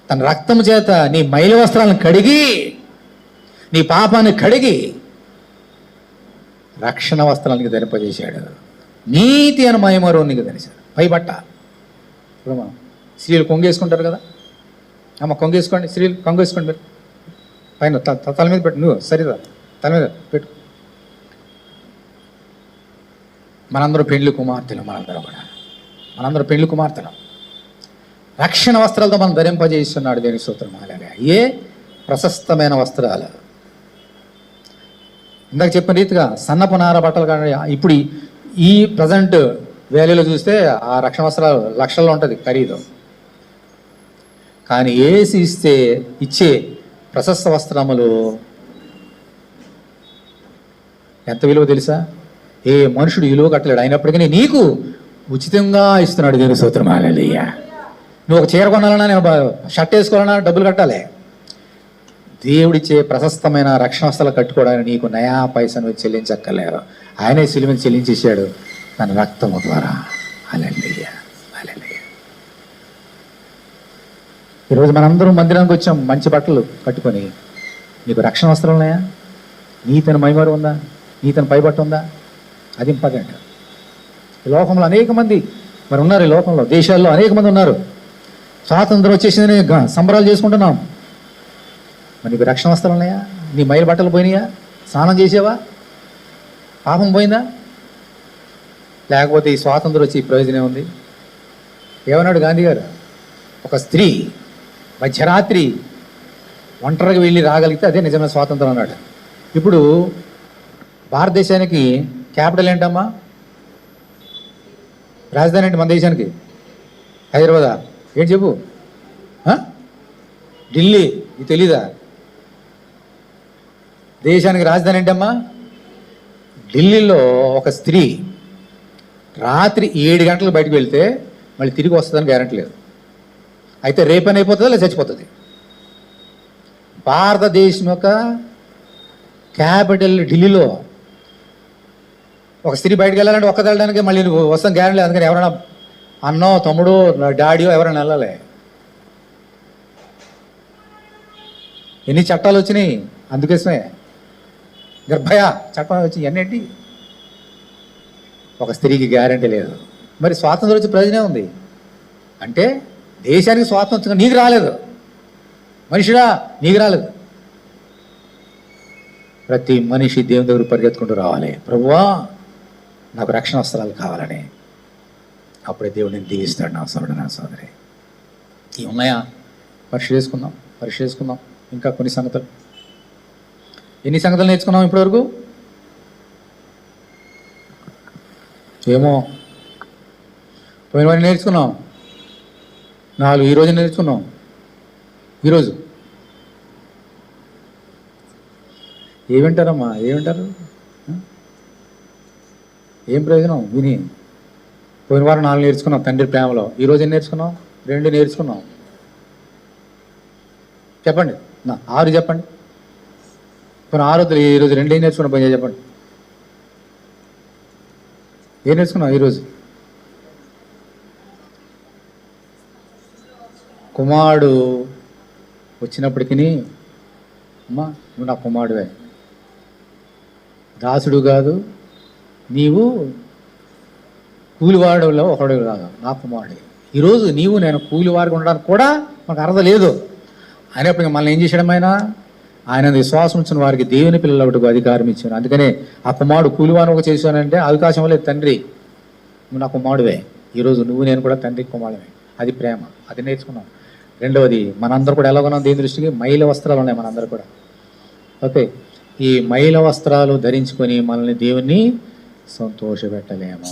తన రక్తము చేత నీ మైల వస్త్రాలను కడిగి, నీ పాపాన్ని కడిగి రక్షణ వస్త్రానికి ధరింపజేశాడు. నీతి అని మహిమరో నీకు ధరించాడు. పైబట్ట. ఇప్పుడు మనం స్త్రీలు కొంగేసుకుంటారు కదా, అమ్మ కొంగేసుకోండి, స్త్రీలు కొంగేసుకోండి. మీరు పైన తల మీద పెట్టు, నువ్వు సరిదా తల మీద పెట్టు. మనందరూ పెళ్లి కుమార్తెలు. మనందరూ పెళ్లి కుమార్తెలు. రక్షణ వస్త్రాలతో మనం ధరింపజేస్తున్నాడు. దేవుని స్తోత్రం, హల్లెలూయా. ఏ ప్రశస్తమైన వస్త్రాలు. ఇందాక చెప్పిన రీతిగా సన్నపు నార బట్టలు కానీ ఇప్పుడు ఈ ప్రజెంట్ వాల్యూలో చూస్తే ఆ రక్షణ వస్త్రాలు లక్షల్లో ఉంటుంది ఖరీదు. కానీ ఏసి ఇచ్చే ప్రశస్త వస్త్రములు ఎంత విలువ తెలుసా? ఏ మనుషుడు విలువ కట్టలేడు. అయినప్పటికీ నీకు ఉచితంగా ఇస్తున్నాడు. దేవుని స్తోత్రం, హల్లెలూయా. నువ్వు ఒక చీర కొనాలన్నా, నేను షర్ట్ వేసుకోవాలన్నా డబ్బులు కట్టాలి. దేవుడిచ్చే ప్రశస్తమైన రక్షణ వస్త్రాలు కట్టుకోవడానికి నీకు నయా పైసను చెల్లించక్కర్లేరు. ఆయనే శిలువ మీద చెల్లించేశాడు తన రక్తము ద్వారా. హల్లెలూయా, హల్లెలూయా. ఈరోజు మనందరం మందిరానికి వచ్చాం మంచి బట్టలు కట్టుకొని. నీకు రక్షణ వస్త్రాలు ఉన్నాయా? నీతను మైమారు ఉందా? నీతను పైబట్టు ఉందా? అది ఇంపార్టెంట్. ఈ లోకంలో అనేక మంది మరి ఉన్నారు. ఈ లోకంలో దేశాల్లో అనేక మంది ఉన్నారు. స్వాతంత్రం వచ్చేసిందని సంబరాలు చేసుకుంటున్నాం. మరి నీకు రక్షణ వస్త్రాలు ఉన్నాయా? నీ మైలు బట్టలు పోయినాయా? స్నానం చేసావా? పాపం పోయిందా? లేకపోతే ఈ స్వాతంత్రం వచ్చి ప్రయోజనం ఉంది? ఏమన్నాడు గాంధీ గారు? ఒక స్త్రీ మధ్యరాత్రి ఒంటరిగా వెళ్ళి రాగలిగితే అదే నిజమైన స్వాతంత్రం అన్నాడు. ఇప్పుడు భారతదేశానికి క్యాపిటల్ ఏంటమ్మా? రాజధాని ఏంటి మన దేశానికి? హైదరాబాదా? ఏంటి చెప్పు? ఢిల్లీ. ఇది తెలీదా? దేశానికి రాజధాని ఏంటమ్మా? ఢిల్లీలో ఒక స్త్రీ రాత్రి 7 గంటలకు బయటకు వెళ్తే మళ్ళీ తిరిగి వస్తుందని గ్యారెంటీ లేదు. అయితే రేపని అయిపోతుందా లేదా చచ్చిపోతుంది. భారతదేశం యొక్క క్యాపిటల్ ఢిల్లీలో ఒక స్త్రీ బయటకు వెళ్ళాలంటే ఒక్కది వెళ్ళడానికి మళ్ళీ వస్తాం గ్యారెంటీ లేదు. అందుకని ఎవరైనా అన్నో తమ్ముడో డాడీయో ఎవరైనా వెళ్ళాలి. ఎన్ని చట్టాలు వచ్చినాయి అందుకోసమే. గర్భయ చట్టం వచ్చి ఎన్నేంటి? ఒక స్త్రీకి గ్యారంటీ లేదు. మరి స్వాతంత్రం వచ్చే ప్రయోజనం ఉంది అంటే దేశానికి స్వాతంత్రం నీకు రాలేదు, మనిషిరా నీకు రాలేదు. ప్రతి మనిషి దేవుని దగ్గర పరిగెత్తుకుంటూ రావాలి, ప్రభువా నాకు రక్షణ వస్త్రాలు కావాలని. అప్పుడే దేవుడిని దీవిస్తాడు. నా సోదరుడు, నా సోదరి, ఇవి ఉన్నాయా? పరీక్ష చేసుకుందాం. ఇంకా కొన్ని సంగతులు. ఎన్ని సంగతులు నేర్చుకున్నాం ఇప్పటివరకు? ఏమో పోయినవన్నీ నేర్చుకున్నాం. 4 ఈరోజు నేర్చుకున్నాం. ఈరోజు ఏమింటారమ్మా? ఏమింటారు? ఏం ప్రయోజనం విని? పోయిన వారం 4 నేర్చుకున్నాం తండ్రి ప్రేమలో. ఈరోజు ఏం నేర్చుకున్నాం? 2 నేర్చుకున్నాం. చెప్పండి, 6 చెప్పండి. పోయిన 6 ఈరోజు 2 ఏం నేర్చుకున్నాం? పోయి చెప్పండి, ఏం నేర్చుకున్నాం ఈరోజు? కుమారుడు వచ్చినప్పటికీ అమ్మా నువ్వు నా కుమారుడువే, దాసుడు కాదు, నీవు కూలివాడులో ఒకడు కాదు, నా కుమారుడు. ఈరోజు నీవు నేను కూలివాడిగా ఉండడానికి కూడా మాకు అర్హత లేదు అనేప్పటికీ మనల్ని ఏం చేశాడు? ఆయన విశ్వాసం ఉంచిన వారికి దేవుని పిల్లలకు అధికారం ఇచ్చాను. అందుకనే ఆ కుమారుడు కూలివాడు ఒక చేశానంటే అవకాశం లేదు. తండ్రి నువ్వు నా కుమారుడువే, ఈరోజు నువ్వు నేను కూడా తండ్రి కుమారుడువే. అది ప్రేమ, అది నేర్చుకున్నాం. రెండవది, మనందరూ కూడా ఎలా ఉన్నాం దేవుని దృష్టికి? మైల వస్త్రాలు ఉన్నాయి మనందరూ కూడా. ఓకే, ఈ మైల వస్త్రాలు ధరించుకొని మనల్ని దేవుణ్ణి సంతోషపెట్టలేము.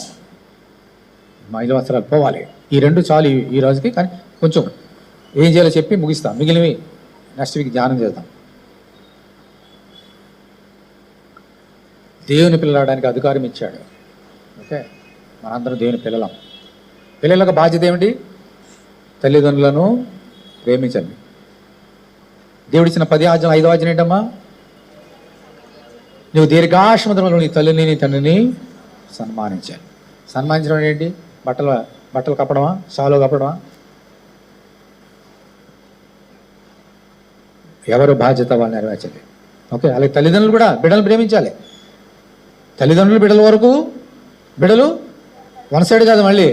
మైల వస్త్రాలు పోవాలి. ఈ 2 చాలు ఈ రోజుకి. కానీ కొంచెం ఏం చేయాలో చెప్పి ముగిస్తాం. మిగిలినవి నెక్స్ట్ వీక్ ధ్యానం చేద్దాం. దేవుని పిల్లడానికి అధికారం ఇచ్చాడు. ఓకే, మనందరం దేవుని పిల్లలం. పిల్లలకు బాధ్యత ఏమిటి? తల్లిదండ్రులను ప్రేమించండి. దేవుడిచ్చిన 10 ఆజ్ఞలు 5వ ఆజ్ఞ ఏంటమ్మా? నువ్వు దీర్ఘాశ్రమంలో నీ తల్లిని నీ తండ్రిని సన్మానించాలి. సన్మానించడం ఏంటి? బట్టలు కప్పడమా? షాలో కప్పడమా? ఎవరు బాధ్యత వాళ్ళు నెరవేర్చాలి. ఓకే, అలాగే తల్లిదండ్రులు కూడా బిడ్డలు ప్రేమించాలి. తల్లిదండ్రులు బిడ్డల వరకు, బిడ్డలు వన్ సైడ్ కాదు. మళ్ళీ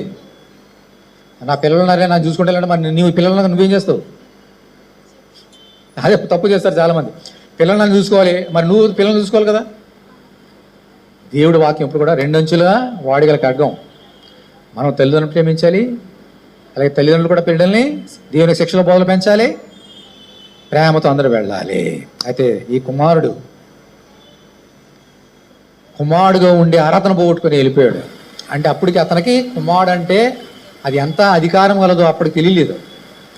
నా పిల్లలు ఉన్నారే నాకు చూసుకుంటే, మరి నీవు పిల్లలను నువ్వేం చేస్తావు? అదే తప్పు చేస్తారు చాలామంది. పిల్లలను చూసుకోవాలి, మరి నువ్వు పిల్లల్ని చూసుకోవాలి కదా. దేవుడి వాక్యం ఇప్పుడు కూడా 2 అంచులుగా వాడిగల ఖడ్గం. మనం తల్లిదండ్రులు ప్రేమించాలి, అలాగే తల్లిదండ్రులు కూడా పిల్లల్ని దేవుని శిక్షలో బోధలు పెంచాలి, ప్రేమతో అందరూ వెళ్ళాలి. అయితే ఈ కుమారుడుగా ఉండే అర్హతను పోగొట్టుకొని వెళ్ళిపోయాడు. అంటే అప్పటికి అతనికి కుమారుడు అంటే అది ఎంత అధికారం కలదో అప్పటికి తెలియలేదు.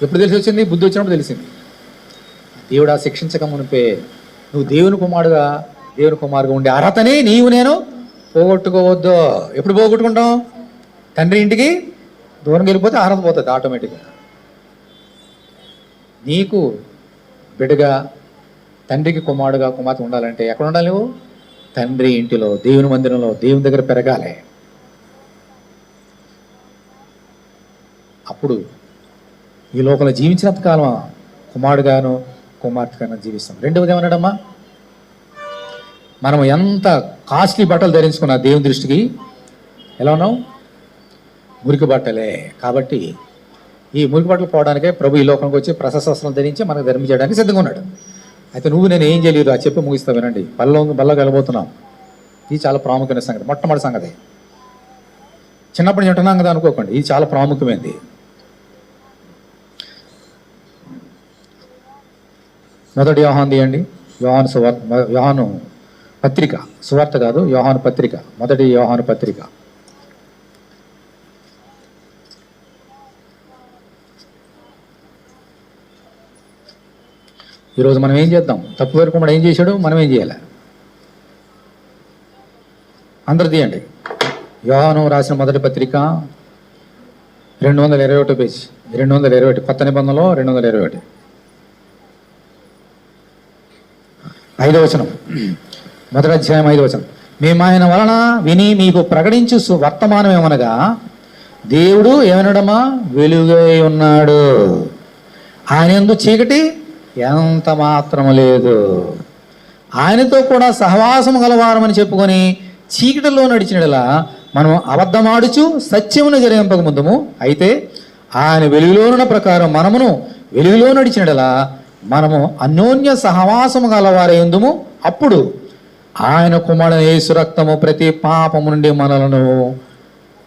ఎప్పుడు తెలిసి వచ్చింది? బుద్ధి వచ్చినప్పుడు తెలిసింది. దేవుడు ఆ శిక్షించక మునిపే నువ్వు దేవుని కుమారుగా ఉండే అర్హతని నీవు నేను పోగొట్టుకోవద్దు. ఎప్పుడు పోగొట్టుకుంటాం? తండ్రి ఇంటికి దూరం వెళ్ళిపోతే అర్హత పోతుంది ఆటోమేటిక్గా. నీకు బిడ్డగా తండ్రికి కుమారుడుగా కుమార్తె ఉండాలంటే ఎక్కడ ఉండాలి? నువ్వు తండ్రి ఇంటిలో, దేవుని మందిరంలో, దేవుని దగ్గర పెరగాలి. అప్పుడు ఈ లోకంలో జీవించినంత కాలం కుమారుడుగాను కుమార్తెగాను జీవిస్తాం. రెండవది ఏమన్నాడమ్మా? మనం ఎంత కాస్ట్లీ బట్టలు ధరించుకున్నా దేవుని దృష్టికి ఎలా ఉన్నాం? మురికి బట్టలే. కాబట్టి ఈ మురికి బట్టలు పోవడానికే ప్రభు ఈ లోకంకి వచ్చి ప్రశస్త్రం ధరించి మనకు ధర్మించడానికి సిద్ధంగా ఉన్నాడు. అయితే నువ్వు నేను ఏం చేయలేదు అది చెప్పి ముగిస్తా. వినండి, బల్లకి వెళ్ళబోతున్నాం. ఇది చాలా ప్రాముఖ్యమైన సంగతి, మొట్టమొదటి సంగతి. చిన్నప్పటి నుంచి ఉంటున్నాం కదా అనుకోకండి, ఇది చాలా ప్రాముఖ్యమైనది. మొదటి యోహాను తీయండి. యోహాను పత్రిక, సువార్త కాదు, యోహాను పత్రిక, మొదటి యోహాను పత్రిక. ఈరోజు మనం ఏం చేద్దాం? తప్పు వరకు కూడా ఏం చేశాడు, మనం ఏం చేయాలి? అందరు తీయండి. యోహాను రాసిన మొదటి పత్రిక 221 పేజ్, 221, కొత్త నిబంధనలో 221, 5వ వచనం, మొదటి అధ్యాయం 5వ వచనం. మేము ఆయన వలన విని మీకు ప్రకటించు వర్తమానం ఏమనగా, దేవుడు ఏమనడమా? వెలుగై ఉన్నాడు, ఆయన యందు చీకటి ఎంత మాత్రము లేదు. ఆయనతో కూడా సహవాసము గలవారమని చెప్పుకొని చీకటిలో నడిచినలా మనం అబద్ధమాడుచు సత్యమును జరిగింపక ముందుము. అయితే ఆయన వెలుగులోనున్న ప్రకారం మనమును వెలుగులో నడిచినలా మనము అన్యోన్య సహవాసము గలవారై ఉందుము. అప్పుడు ఆయన కుమారుని యేసు రక్తము ప్రతి పాపము నుండి మనలను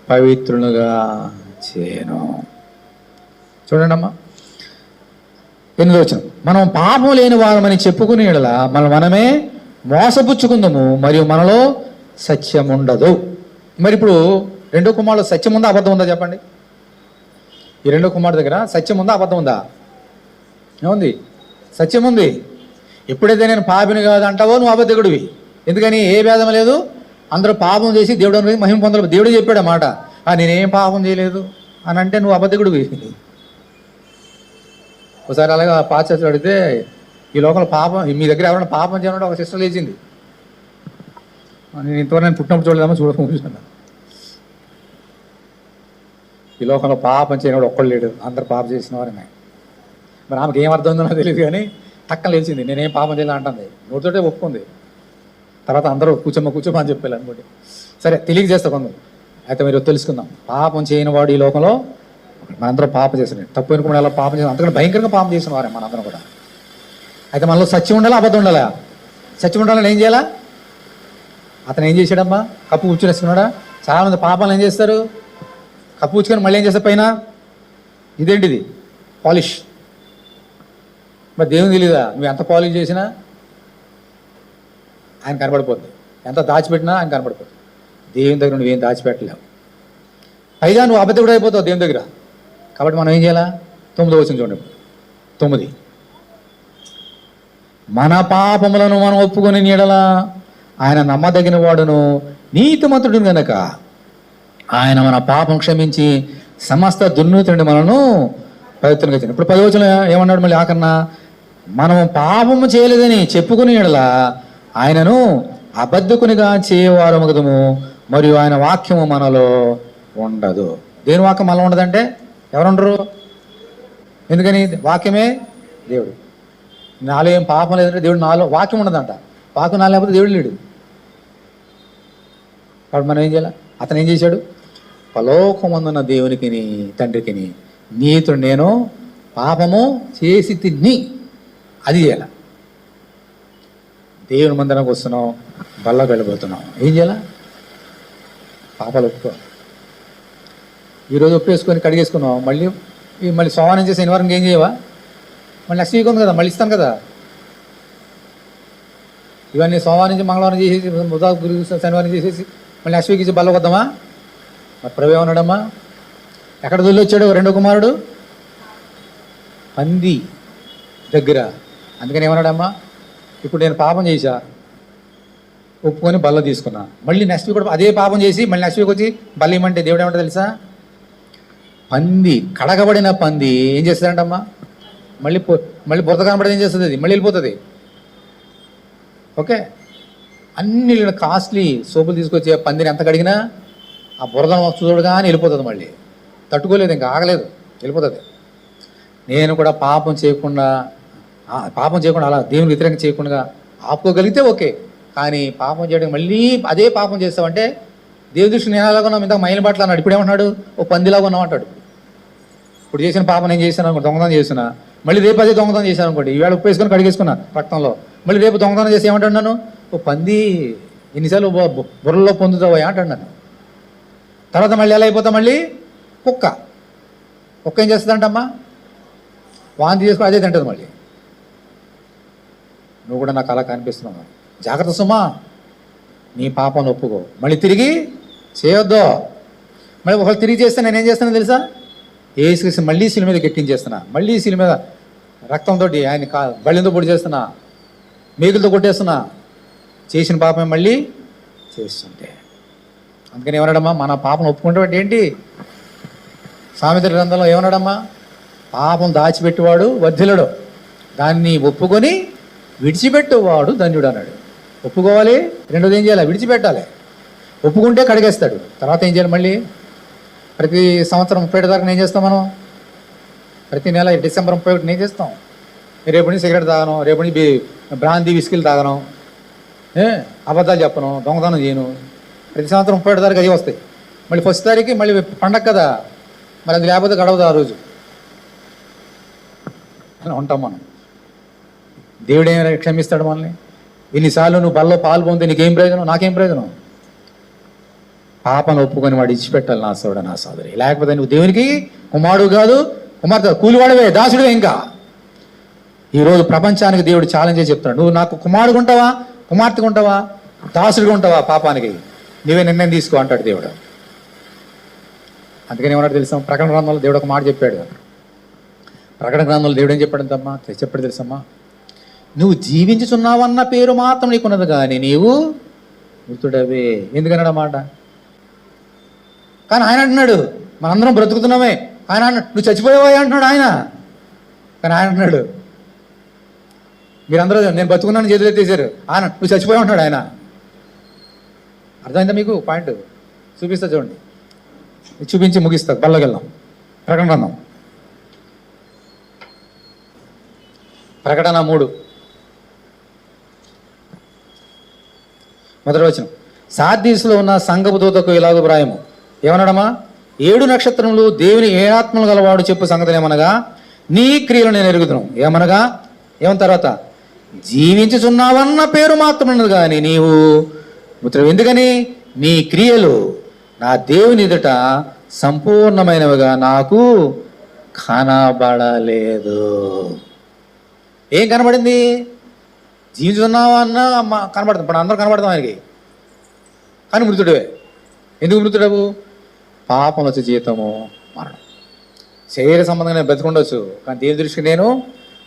పవిత్రులుగా చేయను. చూడండి అమ్మా, 8వ వచనం, మనం పాపం లేని వారమని చెప్పుకునే యెడల మనమే మోసపుచ్చుకుందాము, మరియు మనలో సత్యం ఉండదు. మరి ఇప్పుడు రెండో కుమారుడు సత్యం ఉందా అబద్ధం ఉందా చెప్పండి? ఈ రెండో కుమారుడు దగ్గర సత్యం ఉందా అబద్ధం ఉందా? ఏముంది? సత్యం ఉంది. ఎప్పుడైతే నేను పాపిని కాదు అంటావో నువ్వు అబద్ధకుడివి. ఎందుకని? ఏ భేదం లేదు, అందరూ పాపం చేసి దేవుడు మహిమ పొందలేదు. దేవుడే చెప్పాడు మాట, నేనేం పాపం చేయలేదు అని అంటే నువ్వు అబద్ధకుడివి. ఒకసారి అలాగా పాశ్చాత్యులు అడిగితే, ఈ లోకంలో పాపం మీ దగ్గర ఎవరైనా పాపం చేయడం ఒక సిస్టర్ లేచింది. నేను ఇంతవరకు పుట్టినప్పుడు చూడలేదమ్మా, చూడకుండా ఈ లోకంలో పాపం చేయనివాడు ఒక్కడు లేడు, అందరు పాపం చేసిన వారనే. మరి ఆమెకి ఏం అర్థం ఉందో నాకు తెలియదు, కానీ టక్కన లేచింది, నేనేం పాపం చేయాలి అంటుంది. నోటితోటే ఒప్పుకుంది. తర్వాత అందరూ కూర్చోమా అని చెప్పాలి అనుకోండి. సరే, తెలియజేస్తా కొందరు. అయితే మీరు తెలుసుకుందాం, పాపం చేయని వాడు ఈ లోకంలో మనందరం పాపం చేసిన, తప్పు అనుకుని ఎలా పాపం చేసిన, అంతకంటే భయంకరంగా పాపం చేసిన వారే మనందరం కూడా. అయితే మనలో సత్యం ఉండాలా అబద్ధం ఉండాలా? సత్యం ఉండాలని ఏం చేయాలా? అతను ఏం చేశాడమ్మా? కప్పు కూర్చునేసుకున్నాడా? చాలామంది పాపాలు ఏం చేస్తారు, కప్పు కూర్చుకొని మళ్ళీ ఏం చేస్తారు పైన, ఇదేంటిది పాలిష్. మరి దేవుని తెలీదా? నువ్వు ఎంత పాలిష్ చేసినా ఆయన కనపడిపోద్ది, ఎంత దాచిపెట్టినా ఆయన కనపడిపోద్ది. దేవుని దగ్గర నువ్వేం దాచిపెట్టలేవు, పైగా నువ్వు అబద్ధకుడు అయిపోతావు దేవుని దగ్గర. కాబట్టి మనం ఏం చేయాలా? 9వ వచనం చూడండి. 9, మన పాపములను మనం ఒప్పుకొని నీడల ఆయన నమ్మదగిన వాడును నీతిమంతుడు గనక ఆయన మన పాపం క్షమించి సమస్త దుర్నీతి నుండి మనను పవిత్రంగా చేయండి. ఇప్పుడు 10వ వచనం ఏమన్నాడు మళ్ళీ ఆకన్నా? మనం పాపము చేయలేదని చెప్పుకుని నీడల ఆయనను అబద్ధకునిగా చేయవారు మగదము, మరియు ఆయన వాక్యము మనలో ఉండదు. దేని వాక్యం మనలో ఉండదంటే ఎవరుండరు? ఎందుకని? వాక్యమే దేవుడు. నాలో ఏం పాపం లేదంటే దేవుడు నాలో వాక్యం ఉండదంట. వాక్యం నాలో లేకపోతే దేవుడు లేడు. కాబట్టి మనం ఏం చేయాలి? అతను ఏం చేశాడు? పరలోకమందున్న దేవునికి తండ్రికి నీతుడు నేను పాపము చేసి తిని అది చేయాల. దేవుని మందిరానికి వస్తున్నాం, బల్లకి వెళ్ళిపోతున్నాం, ఏం చేయాలా? పాపాలు ఒప్పుకో. ఈరోజు ఒప్పేసుకొని కడిగేసుకున్నాం, మళ్ళీ సోమవారం చేసి శనివారం ఏం చేయవా? మళ్ళీ నెక్స్ట్ వీక్ ఉంది కదా, మళ్ళీ ఇస్తాను కదా. ఇవన్నీ సోమవారం నుంచి మంగళవారం చేసేసి గురు శనివారం చేసేసి మళ్ళీ నెక్స్ట్ వీక్ ఇచ్చి బల్ల వద్దామా? మరి ప్రభు ఏమన్నాడమ్మా? ఎక్కడ దొల్లొచ్చాడు రెండో కుమారుడు? పంది దగ్గర. అందుకని ఏమన్నాడమ్మా? ఇప్పుడు నేను పాపం చేశా, ఒప్పుకొని బల్ల తీసుకున్నా, మళ్ళీ నెక్స్ట్ వీక్ కూడా అదే పాపం చేసి మళ్ళీ నెక్స్ట్ వీక్ వచ్చి బల్ల ఇవ్వమంటే దేవుడు ఏమంటే తెలుసా? పంది, కడగబడిన పంది ఏం చేస్తుందంటమ్మా? మళ్ళీ బురద కనబడి ఏం చేస్తుంది? అది మళ్ళీ వెళ్ళిపోతుంది. ఓకే, అన్ని కాస్ట్లీ సోపులు తీసుకొచ్చి పందిని ఎంత కడిగినా ఆ బురద చూడగానే వెళ్ళిపోతుంది, మళ్ళీ తట్టుకోలేదు, ఇంకా ఆగలేదు, వెళ్ళిపోతుంది. నేను కూడా పాపం చేయకుండా అలా దేవుని వ్యతిరేకంగా చేయకుండా ఆపుకోగలిగితే ఓకే, కానీ పాపం చేయడం మళ్ళీ అదే పాపం చేస్తామంటే దేవుడి దృష్టి నేను ఎలాగా ఉన్నాం, ఇంతకు మైలు బట్టలు అన్నాడు, ఇప్పుడు ఏమంటున్నాడు? ఓ పందిలాగా ఉన్నాం అంటాడు. ఇప్పుడు చేసిన పాపం నేను చేశాను అనుకోండి, దొంగతనం చేస్తున్నా, మళ్ళీ రేపు అదే దొంగతనం చేశాను అనుకోండి, ఈవేళ ఉప్పేసుకొని కడిగేసుకున్నా రక్తంలో, మళ్ళీ రేపు దొంగతనం చేసి ఏమంటాడు నన్ను? ఓ పంది, ఎన్నిసార్లు బుర్రలో పొందుతావా అంటాడు నన్ను. తర్వాత మళ్ళీ ఎలా అయిపోతా? మళ్ళీ కుక్క ఏం చేస్తుందంటమ్మా? వాంతి చేసుకుని అదే తింటుంది మళ్ళీ. నువ్వు కూడా నాకు అలా కనిపిస్తున్నావు, జాగ్రత్త సుమా, నీ పాపాన్ని ఒప్పుకో, మళ్ళీ తిరిగి చేయొద్దు. మళ్ళీ ఒకళ్ళు తిరిగి చేస్తే నేనేం చేస్తానో తెలుసా? యేసుక్రీస్తు మళ్ళీ శిలువ మీద ఎక్కించేస్తున్నా, మళ్ళీ శిలువ మీద రక్తంతో ఆయన బళ్ళింతో పొడి చేస్తున్నా, మేకులతో కొట్టేస్తున్నా, చేసిన పాపమే మళ్ళీ చేస్తుంటే. అందుకని ఏమన్నాడమ్మా? మన పాపం ఒప్పుకుంటే ఏంటి? సామెతల గ్రంథంలో ఏమన్నాడమ్మా? పాపం దాచిపెట్టేవాడు వర్ధిల్లుడు, దాన్ని ఒప్పుకొని విడిచిపెట్టేవాడు ధన్యుడు అన్నాడు. ఒప్పుకోవాలి, రెండోది ఏం చేయాలి? విడిచిపెట్టాలి. ఒప్పుకుంటే కడిగేస్తాడు, తర్వాత ఏం చేయాలి? మళ్ళీ ప్రతి సంవత్సరం 31 తారీఖున ఏం చేస్తాం మనం? ప్రతి నెల డిసెంబర్ 31 ఏం చేస్తాం? రేపు నుంచి సిగరెట్ తాగను, రేపు నుంచి బ్రాందీ విస్కీలు తాగను, అబద్ధాలు చెప్పను, దొంగతనం చేయను. ప్రతి సంవత్సరం 30 తారీఖు అవి వస్తాయి. మళ్ళీ 1 తారీఖు మళ్ళీ పండగ కదా, మరి అది లేకపోతే గడవదు ఆ రోజు అని ఉంటాం మనం. దేవుడు ఏమైనా క్షమిస్తాడు మనల్ని? ఎన్నిసార్లు నువ్వు బల్లో పాలు పొందితే నీకేం ప్రయోజనం, నాకేం ప్రయోజనం? పాపను ఒప్పుకొని వాడు ఇచ్చిపెట్టాలి నా సోదరుడు, నా సోదరి. లేకపోతే నువ్వు దేవునికి కుమారుడు కాదు, కుమార్తె, కూలివాడవే, దాసుడివే. ఇంకా ఈరోజు ప్రపంచానికి దేవుడు ఛాలెంజ్ చేసి చెప్తున్నాడు, నువ్వు నాకు కుమారుడు ఉంటావా, కుమార్తెగా ఉంటావా, దాసుడిగా ఉంటావా, పాపానికి నీవే నిర్ణయం తీసుకో అంటాడు దేవుడు. అందుకని ఏమన్నాడు తెలుసా? ప్రకటన గ్రంథంలో దేవుడు ఒక మాట చెప్పాడు. ప్రకటన గ్రంథంలో దేవుడు ఏం చెప్పాడంతమ్మా? చెప్పాడు తెలుసమ్మా, నువ్వు జీవించుచున్నావన్న పేరు మాత్రం నీకున్నది కానీ నీవు మృతుడవే. ఎందుకన్నాడు మాట? కానీ ఆయన అంటున్నాడు మనందరం బ్రతుకుతున్నామే. ఆయన నువ్వు చచ్చిపోయావా అంటున్నాడు ఆయన. కానీ ఆయన అంటున్నాడు మీరందరూ నేను బతుకున్నాను చేతులు ఎత్తేసారు, ఆయన నువ్వు చచ్చిపోయావు అంటున్నాడు ఆయన. అర్థమైందా మీకు పాయింట్? చూపిస్తా చూడండి, చూపించి ముగిస్తా, బల్లకి వెళ్దాం. ప్రకటన గ్రంథం ప్రకటన 3 మొదటి వచనం. సార్దీసులో ఉన్న సంఘపు దూతకు ఇలాగ వ్రాయము. ఏమన్నాడమ్మా? 7 నక్షత్రములు దేవుని ఏ ఆత్మలు గలవాడు చెప్పు సంగతులు ఏమనగా, నీ క్రియలు నేను ఎరుగుదును. ఏమనగా ఏమన్న తర్వాత, జీవించుచున్నావన్న పేరు మాత్రం ఉన్నది కానీ నీవు మృతుడు. ఎందుకని? నీ క్రియలు నా దేవుని ఎదుట సంపూర్ణమైనవిగా నాకు కనబడలేదు. ఏం కనబడింది? జీవించున్నావా అన్న కనబడుతుంది. ఇప్పుడు అందరూ కనబడతాం ఆయనకి, కానీ మృతుడివే. ఎందుకు మృతుడవు? పాపం వచ్చే జీతము మరణం. శరీర సంబంధంగా నేను బ్రతికుండొచ్చు, కానీ దేవుని దృష్టికి నేను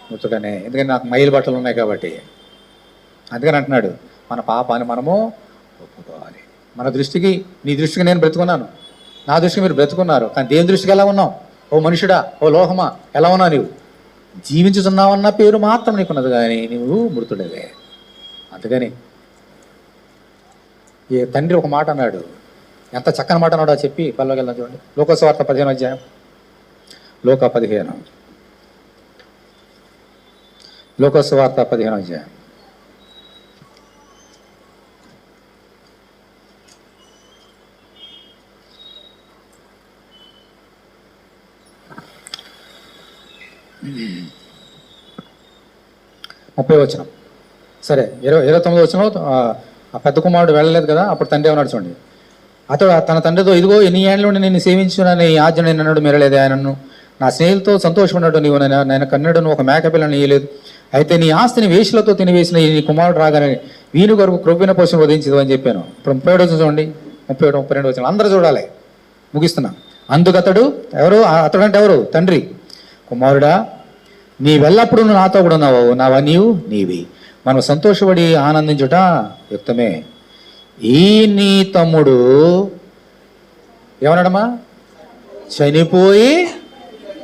మృతుడనే. ఎందుకని నాకు మైలు బట్టలు ఉన్నాయి కాబట్టి. అందుకని అంటున్నాడు మన పాపాన్ని మనము ఒప్పుకోవాలి. మన దృష్టికి, నీ దృష్టికి నేను బ్రతుకున్నాను, నా దృష్టికి మీరు బ్రతుకున్నారు, కానీ దేవుని దృష్టికి ఎలా ఉన్నావు? ఓ మనుషుడా, ఓ లోహమా, ఎలా ఉన్నావు నీవు? జీవించుతున్నావన్న పేరు మాత్రం నీకున్నది కానీ నువ్వు మృతుడవే. అందుకని ఈ తండ్రి ఒక మాట అన్నాడు, ఎంత చక్కని మాట అన్నాడో చెప్పి పల్లెకి వెళ్దాం చూడండి. లోకసువార్త 15వ అధ్యాయం. లోకసువార్త 15వ అధ్యాయం. ముప్పై వచనం. సరే, 29వ వచనం. ఆ పెద్ద కుమారుడు వెళ్ళలేదు కదా, అప్పుడు తండ్రి ఏమన్నాడు చూడండి. అతడు తన తండ్రితో, ఇదిగో ఎన్ని ఏళ్ళ నుండి నేను సేవించునని ఈ ఆజ్ఞ నేను అన్నాడు మెరలేదు. ఆయనను నా స్నేహితులతో సంతోషపడ్డాడు, నీవు నేను కన్నడను ఒక మేకపిల్లని ఇయ్యలేదు. అయితే నీ ఆస్తిని వేషులతో తినివేసిన నీ కుమారుడు రాగానే వీని కొరకు క్రొవ్విన పోషణ వధించదు అని చెప్పాను. ఇప్పుడు 37 వచనం చూడండి. 37, 32 వచనం అందరూ చూడాలి, ముగిస్తున్నా. అందుకతడు, ఎవరు అతడు అంటే ఎవరు? తండ్రి. కుమారుడా, నీవెల్లప్పుడు నువ్వు నాతో కూడా ఉన్నావు, నావా నీవు నీవి, మనం సంతోషపడి ఆనందించుట యుక్తమే. ఈ నీ తమ్ముడు ఏమన్నాడమ్మా? చనిపోయి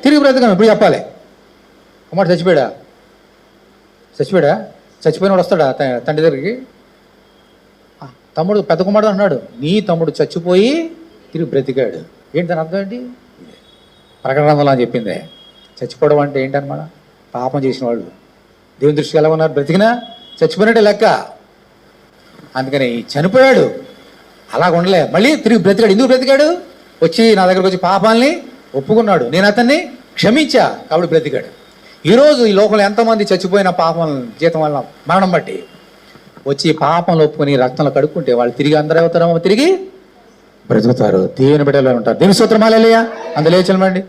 తిరిగి బ్రతకం. ఇప్పుడు చెప్పాలి. కుమారుడు చచ్చిపోయాడా? చచ్చిపోయినవాడు వస్తాడా తండ్రి దగ్గరికి? తమ్ముడు, పెద్ద కుమారుడు అన్నాడు, నీ తమ్ముడు చచ్చిపోయి తిరిగి బ్రతికాడు. ఏంటి దాని అర్థం? ఏంటి? ప్రకటన గ్రంథంలో అని చెప్పిందే. చచ్చిపోవడం అంటే ఏంటన్నమాట? పాపం చేసిన వాళ్ళు దేవుని దృష్టికి ఎలా ఉన్నారు? బ్రతికినా చచ్చిపోయినట్టే లెక్క. అందుకని చనిపోయాడు, అలాగ ఉండలే, మళ్ళీ తిరిగి బ్రతికాడు. ఎందుకు బ్రతికాడు? వచ్చి నా దగ్గరకు వచ్చి పాపాలని ఒప్పుకున్నాడు, నేను అతన్ని క్షమించా, కాబట్టి బ్రతికాడు. ఈరోజు ఈ లోకంలో ఎంతమంది చచ్చిపోయిన పాపం జీతం వల్ల మరణం బట్టి వచ్చి పాపంలో ఒప్పుకొని రక్తంలో కడుక్కుంటే వాళ్ళు తిరిగి అందరూ అవుతారేమో, తిరిగి బ్రతుకుతారు, దేవుని బిడ్డలో ఉంటారు. దేవుని స్తోత్రం హల్లెలూయా. అందులో చలమండి.